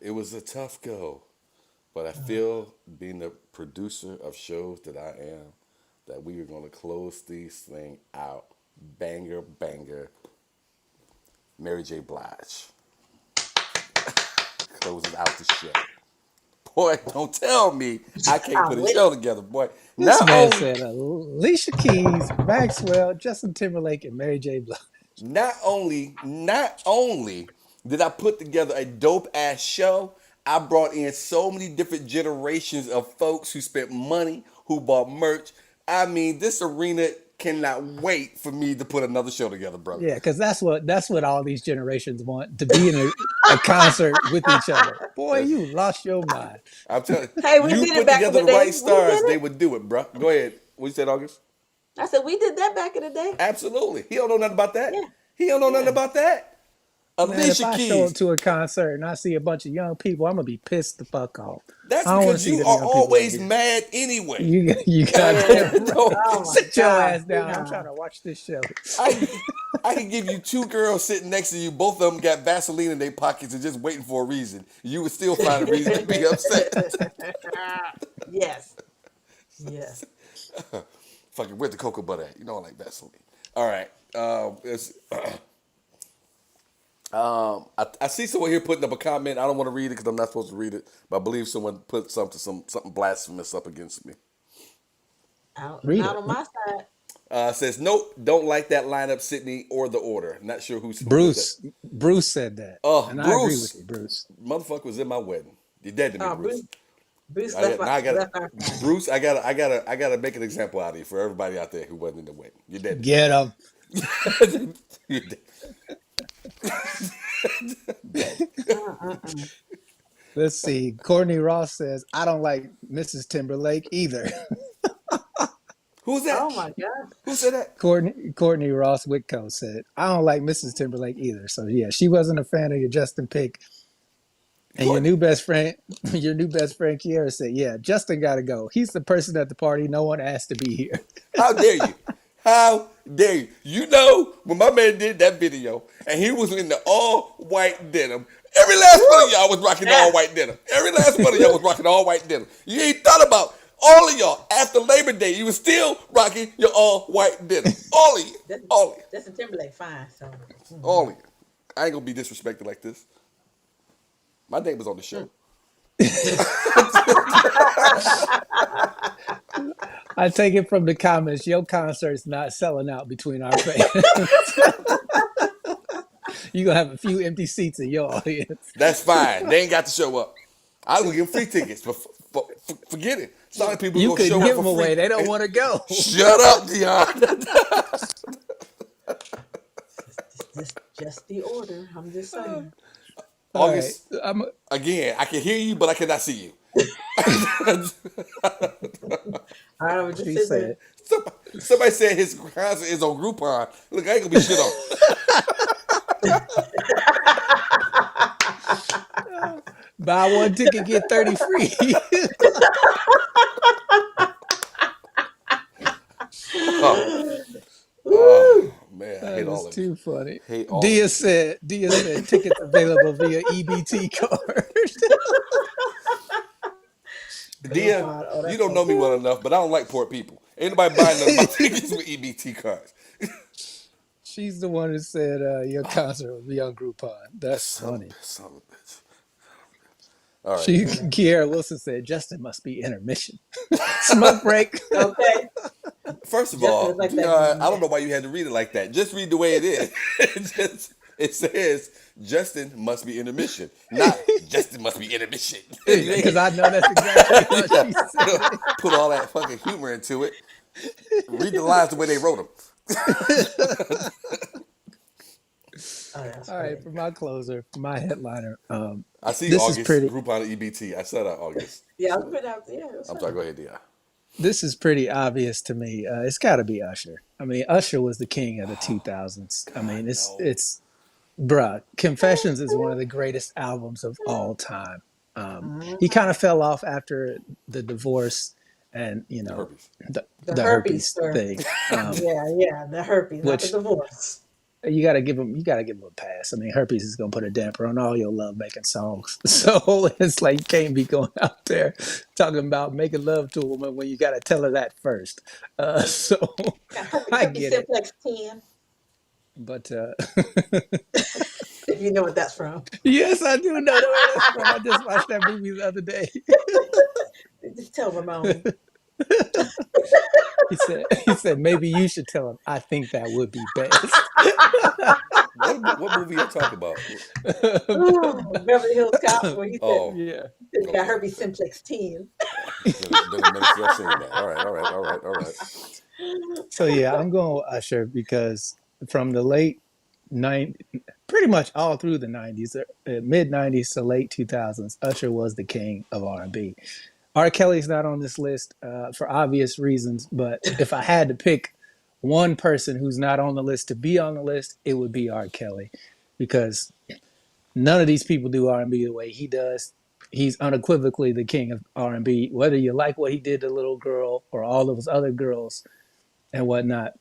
It was a tough go, but I feel being the producer of shows that I am, that we are going to close these thing out. Banger, banger. Mary J. Blige closes out the show. Boy, don't tell me I can't put I'm a with show together, boy. This Not man only, said Alicia Keys, Maxwell, Justin Timberlake, and Mary J. Blige. not only did I put together a dope ass show, I brought in so many different generations of folks who spent money, who bought merch. I mean, this arena cannot wait for me to put another show together, brother. Yeah, because that's what all these generations want, to be in a concert with each other. Boy, That's- you lost your mind. I'm telling Hey, we you, did it put back in together the the day. right We did stars, they it. would do it, bro. Go ahead. What you said, August? I said we did that back in the day. Absolutely. He don't know nothing about that. Yeah, He don't know nothing yeah. about that. Man, if Alicia I show up Keys. to a concert and I see a bunch of young people, I'm gonna be pissed the fuck off. That's I don't want to because see you them are young people in always here. mad anyway. You Man, goddamn right. Don't- oh my Sit your God, ass down. I'm trying Dion. to watch this show. I, I can give you two girls sitting next to you. Both of them got Vaseline in their pockets and just waiting for a reason. You would still find a reason to be upset. Yes, yes. Fucking, where's the cocoa butter at? You know I like Vaseline. All right. I see someone here putting up a comment. I don't want to read it because I'm not supposed to read it, but I believe someone put something blasphemous up against me. Read Not it. on my side. Says nope, don't like that lineup, Sydney, or the order. Not sure who put that. Bruce said that, Oh, and I agree with Bruce, you, Bruce. motherfucker was in my wedding. You're dead to me, Oh, Bruce. Bruce I got, now I got left our side. Bruce. I gotta make an example out of you for everybody out there who wasn't in the wedding. You're dead. Get him. You're dead. Let's see. Courtney Ross says, I don't like Mrs. Timberlake either. Who's that? Oh my God. Who said that? Courtney Ross Whitco said, I don't like Mrs. Timberlake either. So yeah, she wasn't a fan of your Justin pick. And your Courtney. new best friend, Kiera said, yeah, Justin got to go. He's the person at the party no one asked to be here. How dare you? How dare you? You know, when my man did that video and he was in the all white denim, every last one of Woo! y'all was rocking the all Yes. white denim. Every last one of y'all was rocking all white denim. You ain't thought about all of y'all after Labor Day. You was still rocking your all white denim. All of you. That's, All of you. Justin Timberlake, fine. So, All of you. I ain't gonna be disrespected like this. My name was on the show. I take it from the comments, your concert's not selling out between our fans. You're going to have a few empty seats in your audience. That's fine. They ain't got to show up. I was gonna give them free tickets, but forget it. It's not like people You gonna could show up give for them free. away. They don't want to go. Shut up, Dion. just the order. I'm just saying. All right. August, again, I can hear you, but I cannot see you. All right, I'm just She sitting there. said, Somebody said his concert is on Groupon. Look, I ain't gonna be shit on. buy one ticket, get 30 free. Oh, Woo! man, I That hate all is of you. too funny. Hate all of you. Dia said tickets available via EBT card. Dia, Groupon. Oh, you that's don't so know me well good. enough, but I don't like poor people. Ain't nobody buying none of my tickets with EBT cards. She's the one who said your concert will be on Groupon. That's funny. Son of a bitch. All right. Kiara Wilson said Justin must be intermission. Smoke break. Okay. First of Justin is all, like that. Dion, I don't know why you had to read it like that. Just read the way it is. It says Justin must be intermission, not Justin must be intermission. You Because ain't I know that's exactly how she said it. put all that fucking humor into it. Read the lines the way they wrote them. Oh, that's All right, funny. for my closer, for my headliner. I see This is August pretty. Groupon EBT. I said August. Yeah, I'll put it out there. I'm sorry. Go ahead, Dion. This is pretty obvious to me. It's got to be Usher. I mean, Usher was the king of the 2000s. I God mean, no. bruh. Confessions is one of the greatest albums of all time. He Mhm. kind of fell off after the divorce and The herpes. The the herpes, herpes sir. thing. Yeah, the herpes, not the Which divorce. you gotta give him a pass. I mean, herpes is gonna put a damper on all your love making songs. So it's like you can't be going out there talking about making love to a woman when you gotta tell her that first. So Got I herpes get it, simplex 10, but if you know what that's from. yes, I do know where that's from. I just watched that movie the other day. Just tell Ramon. He said maybe you should tell him. I think that would be best. What movie you talking about? Ooh, Beverly Hills Cop, where he said, Oh, Yeah. he got okay. herpes simplex 10. Been a minute since I've seen that. All right, all right, all right, all right. So yeah, I'm going with Usher because from the late 90s, pretty much all through the 90s, mid 90s to late 2000s, Usher was the king of R&B. R. Kelly's not on this list for obvious reasons, but if I had to pick one person who's not on the list to be on the list, it would be R. Kelly, because none of these people do R&B the way he does. He's unequivocally the king of R&B. Whether you like what he did to Little Girl or all those other girls and whatnot,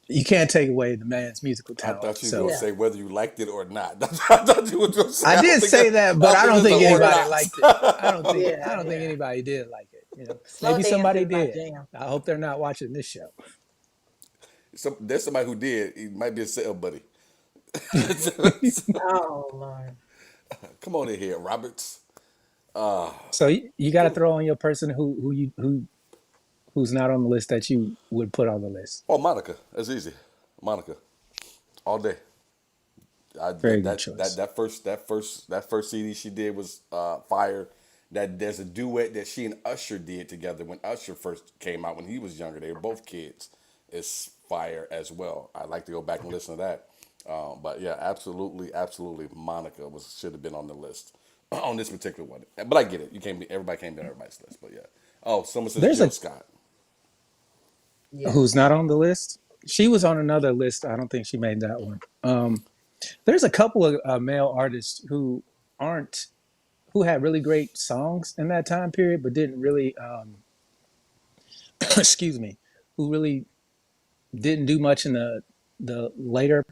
you can't take away the man's musical I talent. thought you were gonna So Yeah. say whether you liked it or not. I thought you were gonna say. I I don't did think say that. that, I but don't I think don't there's think an or anybody not. liked it. I Yeah, don't think yeah. anybody did like it. Slow Maybe dance somebody is my did. jam. I hope they're not watching this show. There's somebody who did. He might be a sale buddy. Oh, Lord. Come on in here, Roberts. So you got to throw on your person who's not on the list that you would put on the list. Oh, Monica. That's easy. Monica, all day. Very good choice. That first CD she did was fire. That there's a duet that she and Usher did together when Usher first came out when he was younger. They were both kids. It's fire as well. I'd like to go back and listen to that. But yeah, absolutely, absolutely. Monica should have been on the list on this particular one. But I get it. You can't be everybody can't be on everybody's list. But yeah. Oh, someone says There's Jill a Scott. who's Yes. not on the list. She was on another list. I don't think she made that one. There's a couple of male artists aren't who had really great songs in that time period, but didn't really excuse me, who really didn't do much in the later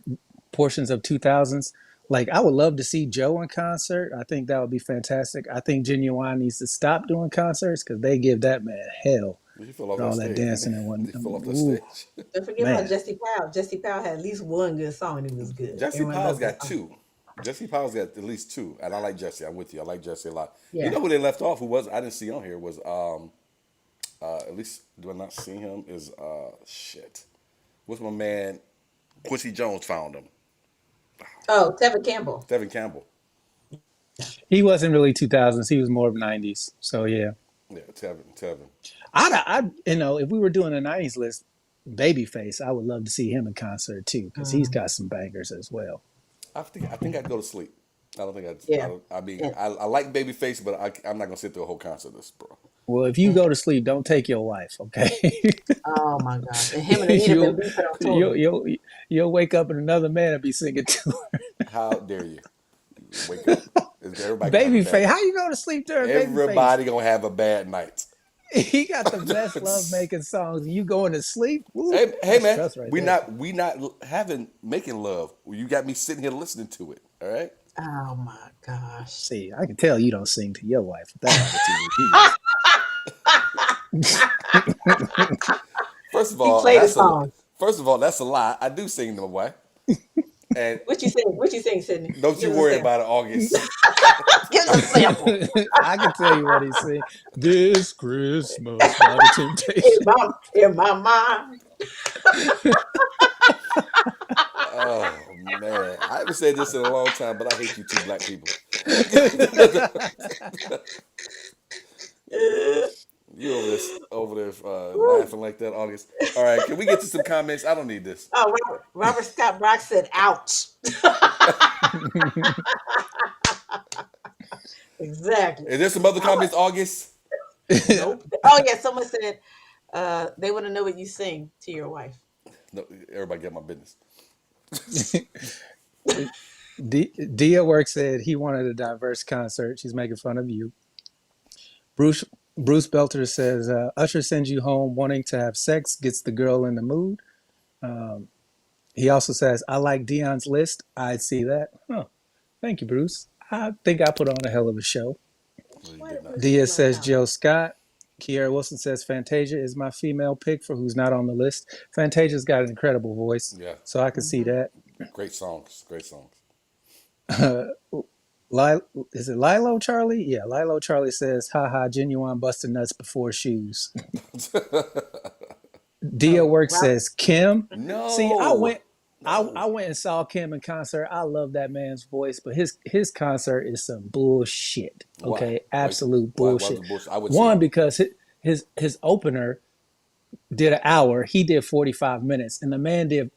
portions of 2000s. Like I would love to see Joe in concert. I think that would be fantastic. I think Genuine needs to stop doing concerts because they give that man hell He fell off with that all that stage, didn't dancing he? and one. He fell off that Ooh, stage. Don't forget about man. Jesse Powell. Jesse Powell had at least one good song and it was good. Jesse Everyone Powell's loved that got song. two. Jesse Powell's got at least two, and I like Jesse. I'm with you. I like Jesse a lot. You Yeah. know who they left off? Who was I didn't see on here was at least do I not see him? Is shit. What's my man? Quincy Jones found him. Oh, Tevin Campbell. Devin Campbell. He wasn't really 2000s. He was more of 90s. So yeah, Yeah, Tevin. if we were doing a 90s list, Babyface, I would love to see him in concert too because he's Mm, got some bangers as well. I think I'd go to sleep. I don't think yeah. I mean, And, I like Babyface, but I'm not gonna sit through a whole concert of this, bro. Well, if you and go to sleep, don't take your wife, okay? oh my gosh. And him and Anita been you'll, beefing on you'll tour. you'll you'll wake up and another man will be singing to her. How dare you? Wake up. Everybody gonna have a bad Babyface, night. how you gonna sleep during Babyface? Everybody gonna have a bad night. He got the best love making songs, and you going to sleep? Woo, Hey that's man, trust right we there. not we not having making love. You got me sitting here listening to it. All right. Oh my gosh. See, I can tell you don't sing to your wife with that attitude. First of He all, played the song. that's a lie. I do sing to my wife, and What you sing? What you sing, Sydney? don't you Give us a worry sample. about it, August. Give us a sample. I can tell you what he sing. This Christmas, not a temptation. In my mind. Oh man, I haven't said this in a long time, but I hate you two black people. You over there Woo. laughing like that, August. All right, can we get to some comments? I don't need this. Oh, Robert Scott Brock said, "Ouch." Exactly. Is there some other I was comments, August? nope. Oh yeah, someone said they want to know what you sing to your wife. No, everybody get my business. Dia Work said he wanted a diverse concert. She's making fun of you. Bruce Bruce Belter says Usher sends you home wanting to have sex, gets the girl in the mood. Um, he also says I like Dion's list. I'd see that. Huh. Thank you, Bruce. I think I put on a hell of a show. No, you Why did did not. Bruce put Dia my says talent? Jill Scott. Kiera Wilson says Fantasia is my female pick for who's not on the list. Fantasia's got an incredible voice, Yeah, so I could see Mm-hmm. that. great songs, great songs. Is it Lilo Charlie? Yeah, Lilo Charlie says, haha, genuine busted nuts before shoes. Dia Oh, Work Rob. says Kim. See, No, I no. went and saw Kim in concert. I love that man's voice, but his concert is some bullshit. Why? Okay, Why? absolute Why was bullshit. the bullshit? I would see One him. because his opener did an hour. He did 45 minutes, and the man did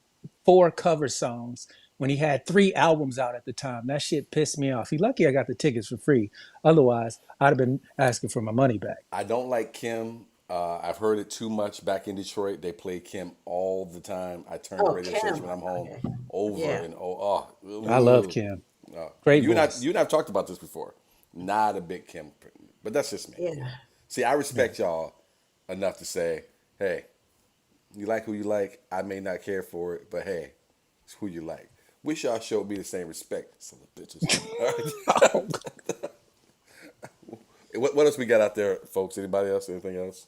4 cover songs when he had 3 albums out at the time. That shit pissed me off. He lucky I got the tickets for free. Otherwise, I'd have been asking for my money back. I don't like Kim. I've heard it too much back in Detroit. They play Kim all the time. I turn the Oh, radio station Kim. when I'm home Okay. over Yeah. and oh, I love ugh. Kim. Great You voice. and I've talked about this before. Not a big Kim, but that's just me. Yeah. See, I Yeah. respect y'all enough to say, hey, you like who you like. I may not care for it, but hey, it's who you like. Wish y'all showed me the same respect, son of bitches. All right. What else we got out there, folks? Anybody else? Anything else?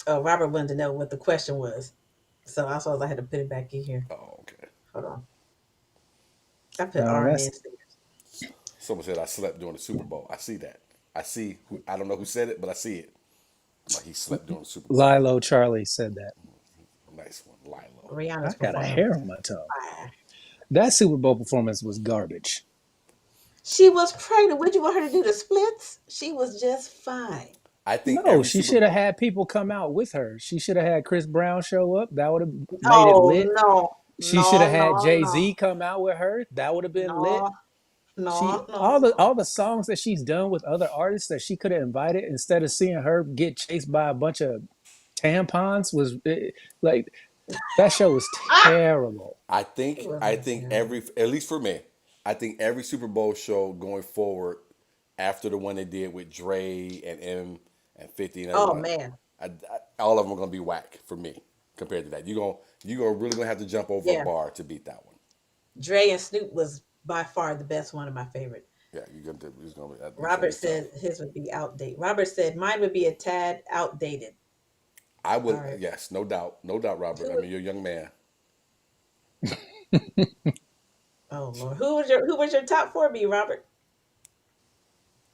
Oh, Robert wanted to know what the question was, so I suppose I had to put it back in here. Oh, okay. Hold on. I put R&B That's instead. Someone said I slept during the Super Bowl. I see that. I see. I don't know who said it, but I see it. Like he slept during the Super Bowl. Lilo Charlie said that. Nice one, Lilo. I Rihanna's got a performance. hair on my tongue. Fire. That Super Bowl performance was garbage. She was pregnant. Would you want her to do the splits? She was just fine. I think No, every she Super should have had people come out with her. She should have had Chris Brown show up. That would have made it Oh lit. no, She should have no, had no, Jay no, Z come out with her. That would have been lit. no, She no, no, no. all the songs that she's done with other artists that she could have invited instead of seeing her get chased by a bunch of tampons like that show was Ah, terrible. it I wasn't think terrible. every at least for me, I think every Super Bowl show going forward after the one they did with Dre and M and 50 and Oh everybody, man, all of them are gonna be whack for me. compared to that. You're really gonna have to jump over a Yeah. bar to beat that one. Dre and Snoop was by far the best one of my favorite. Yeah, it's gonna be Robert tough. said his would be outdated. Robert said mine would be a tad outdated. I All will, right. yes, no doubt, Robert. I Who? mean, you're a young man. Oh Lord, who was your top four? Be Robert.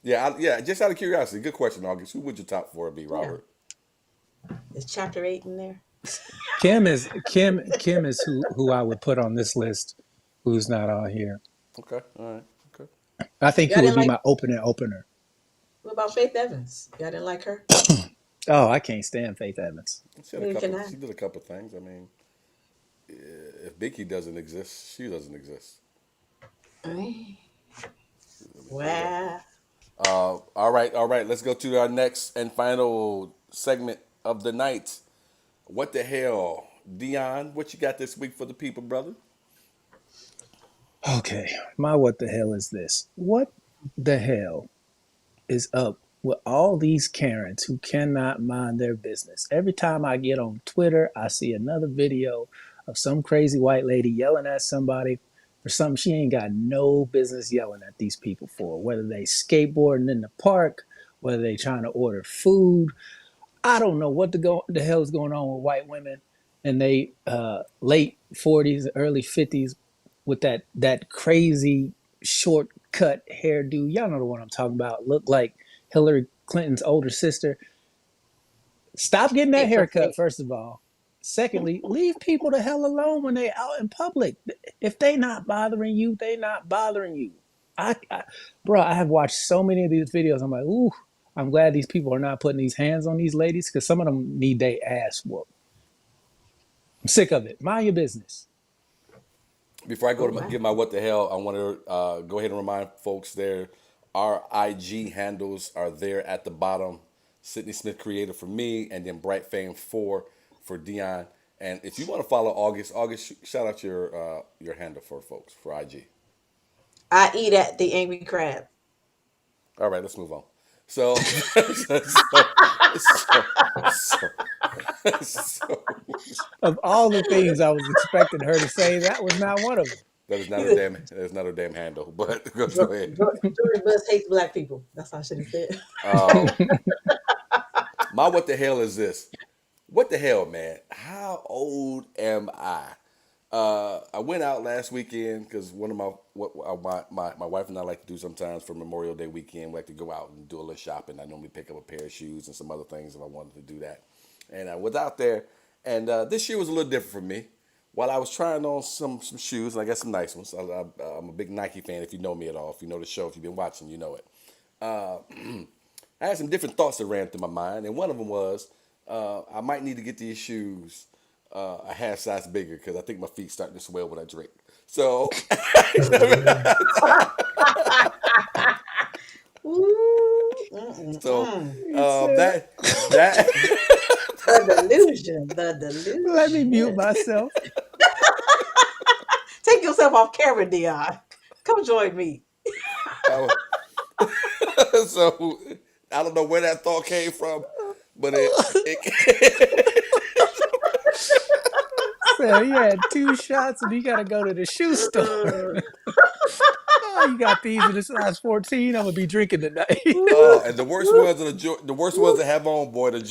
Yeah, yeah. Just out of curiosity, good question, August. Who would your top four be, Yeah. Robert? Is chapter 8 in there? Kim is who I would put on this list, who's not on here. Okay, all right, okay. I think Y'all who would didn't be like. my opener. What about Faith Evans? Y'all didn't like her? Oh, I can't stand Faith Evans. She had a Neither can couple. I. She did a couple things. I mean, if Biggie doesn't exist, she doesn't exist. Eh, There you go. Wow. All right, all right. Let's go to our next and final segment of the night. What the hell, Dion? What you got this week for the people, brother? Okay, my what the hell is this? What the hell is up with all these Karens who cannot mind their business? Every time I get on Twitter, I see another video of some crazy white lady yelling at somebody for something she ain't got no business yelling at these people for. Whether they skateboarding in the park, whether they trying to order food. I don't know what the hell is going on with white women in they late 40s, early 50s with that crazy shortcut hairdo. Y'all know the one I'm talking about. Look like Hillary Clinton's older sister. Stop getting that Fake for haircut, fake. first of all. Secondly, leave people the hell alone when they out in public. If they not bothering you, they not bothering you. Bro, I have watched so many of these videos. I'm like, ooh, I'm glad these people are not putting these hands on these ladies because some of them need their ass whooped. I'm sick of it. Mind your business. Before I go Oh to wow. give my what the hell, I want to go ahead and remind folks there. Our IG handles are there at the bottom. Sydney Smith Creator for me, and then Bright Fame 4 for Dion. And if you want to follow August, shout out your handle for folks for IG. I eat at the Angry Crab. All right, let's move on. So, so, so, so, so, so Of all the things I was expecting her to say, that was not one of them. He said, that is not her damn handle. But go ahead. George Bush hates black people. That's how I should have said. My what the hell is this? What the hell, man? How old am I? I went out last weekend because one of my wife and I like to do sometimes for Memorial Day weekend. We like to go out and do a little shopping. I normally pick up a pair of shoes and some other things if I wanted to do that. And I was out there, and this year was a little different for me. While I was trying on some shoes, and I got some nice ones. I'm a big Nike fan. If you know me at all, if you know the show, if you've been watching, you know it. I had some different thoughts that ran through my mind, and one of them was I might need to get these shoes a half size bigger because I think my feet starting to swell when I drink. So, Ooh, so He said, that the delusion. The let me mute delusion. myself. Take yourself off camera, Dion. Come join me. so I don't know where that thought came from, but it So he had two shots and he got to go to the shoe store. Oh, you got these in the size 14. I'm going to be drinking tonight. and the worst ones are the worst ones to have on, boy. The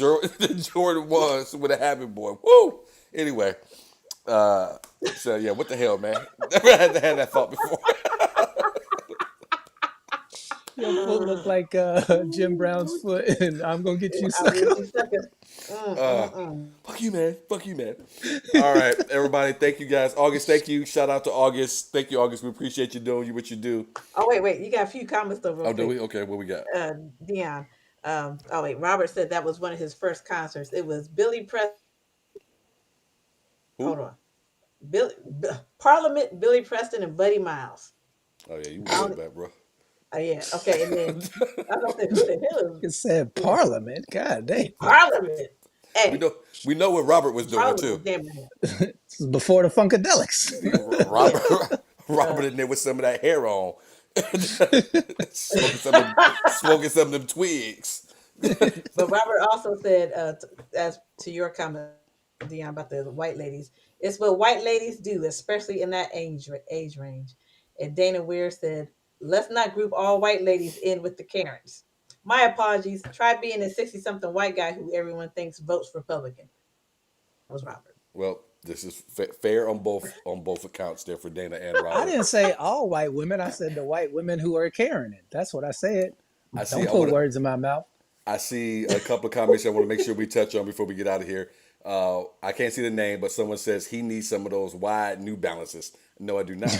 Jordan ones with a habit, boy. Woo. Anyway, so yeah, what the hell, man? Never had to have that thought before. Your foot look like Jim Brown's foot, and I'm going to get you I'll get sucker. you sucker. Fuck you, man. Fuck you, man. All right, everybody. Thank you, guys. August, thank you. Shout out to August. Thank you, August. We appreciate you doing what you do. Oh wait. You got a few comments though, real Oh, do quick. we? Okay, what we got? Dion. Oh wait. Robert said that was one of his first concerts. It was Billy Preston. Hold Who? on. Parliament, Billy Preston, and Buddy Miles. Oh yeah, you I way don't, back, bro. yeah. Okay. And then I don't know who the hell It said is Parliament. God damn. Parliament. We Hey, know we know what Robert was doing Parliament was too. damn near. This is before the Funkadelics. Yeah. Robert in there with some of that hair on, smoking some of them twigs. But Robert also said, as to your comment, Dion, about the white ladies. It's what white ladies do, especially in that age range. And Dana Weir said, "Let's not group all white ladies in with the Karens." My apologies. Try being a 60-something white guy who everyone thinks votes Republican. That was Robert. Well, this is fair on both accounts there for Dana and I Robert. didn't say all white women. I said the white women who are Karen. That's what I said. I see. Don't put words in my mouth. I see a couple of comments I want to make sure we touch on before we get out of here. I can't see the name, but someone says he needs some of those wide New Balances. No, I do not.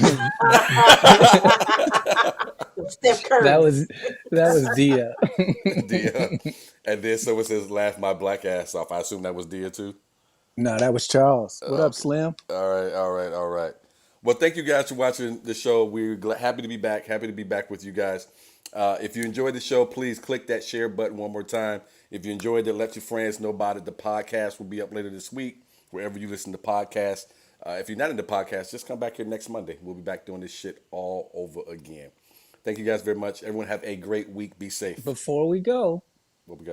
Steph Curry. That was Dia. Dia. And then someone says, laugh my black ass off. I assume that was Dia too. No, that was Charles. What up, Slim? All right. Well, thank you guys for watching the show. We're happy to be back. Happy to be back with you guys. If you enjoyed the show, please click that share button one more time. If you enjoyed it, let your friends know about it. The podcast will be up later this week, wherever you listen to podcasts. If you're not into podcasts, just come back here next Monday. We'll be back doing this shit all over again. Thank you guys very much. Everyone have a great week. Be safe. Before we go, What we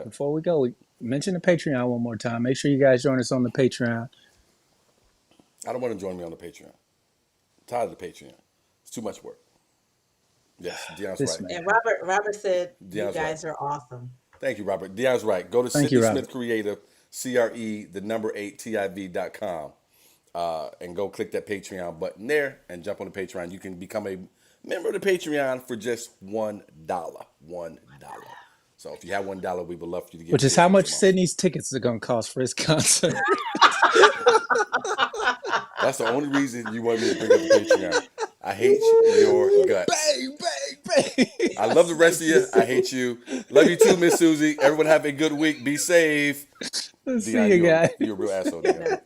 got? we mention the Patreon one more time. Make sure you guys join us on the Patreon. I don't want to join me on the Patreon. I'm tired of the Patreon. It's too much work. Yes, Dion's This right. man. And Robert said, Dion's "You guys are awesome." Thank you, Robert. Dion's right. Go to Thank Sydney you, Smith Robert. Creative, CRE8TIV.com, and go click that Patreon button there and jump on the Patreon. You can become a member of the Patreon for just $1. $1. So if you have $1, we would love for you to get Which is how much Sydney. Sydney's tickets are going to cost for his concert. That's the only reason you want me to bring up the Patreon. I hate your guts. Bang, bang, bang. I love the rest of you. I hate you. Love you too, Miss Susie. Everyone have a good week. Be safe. See Dion, you guys. you're a real asshole, Dion.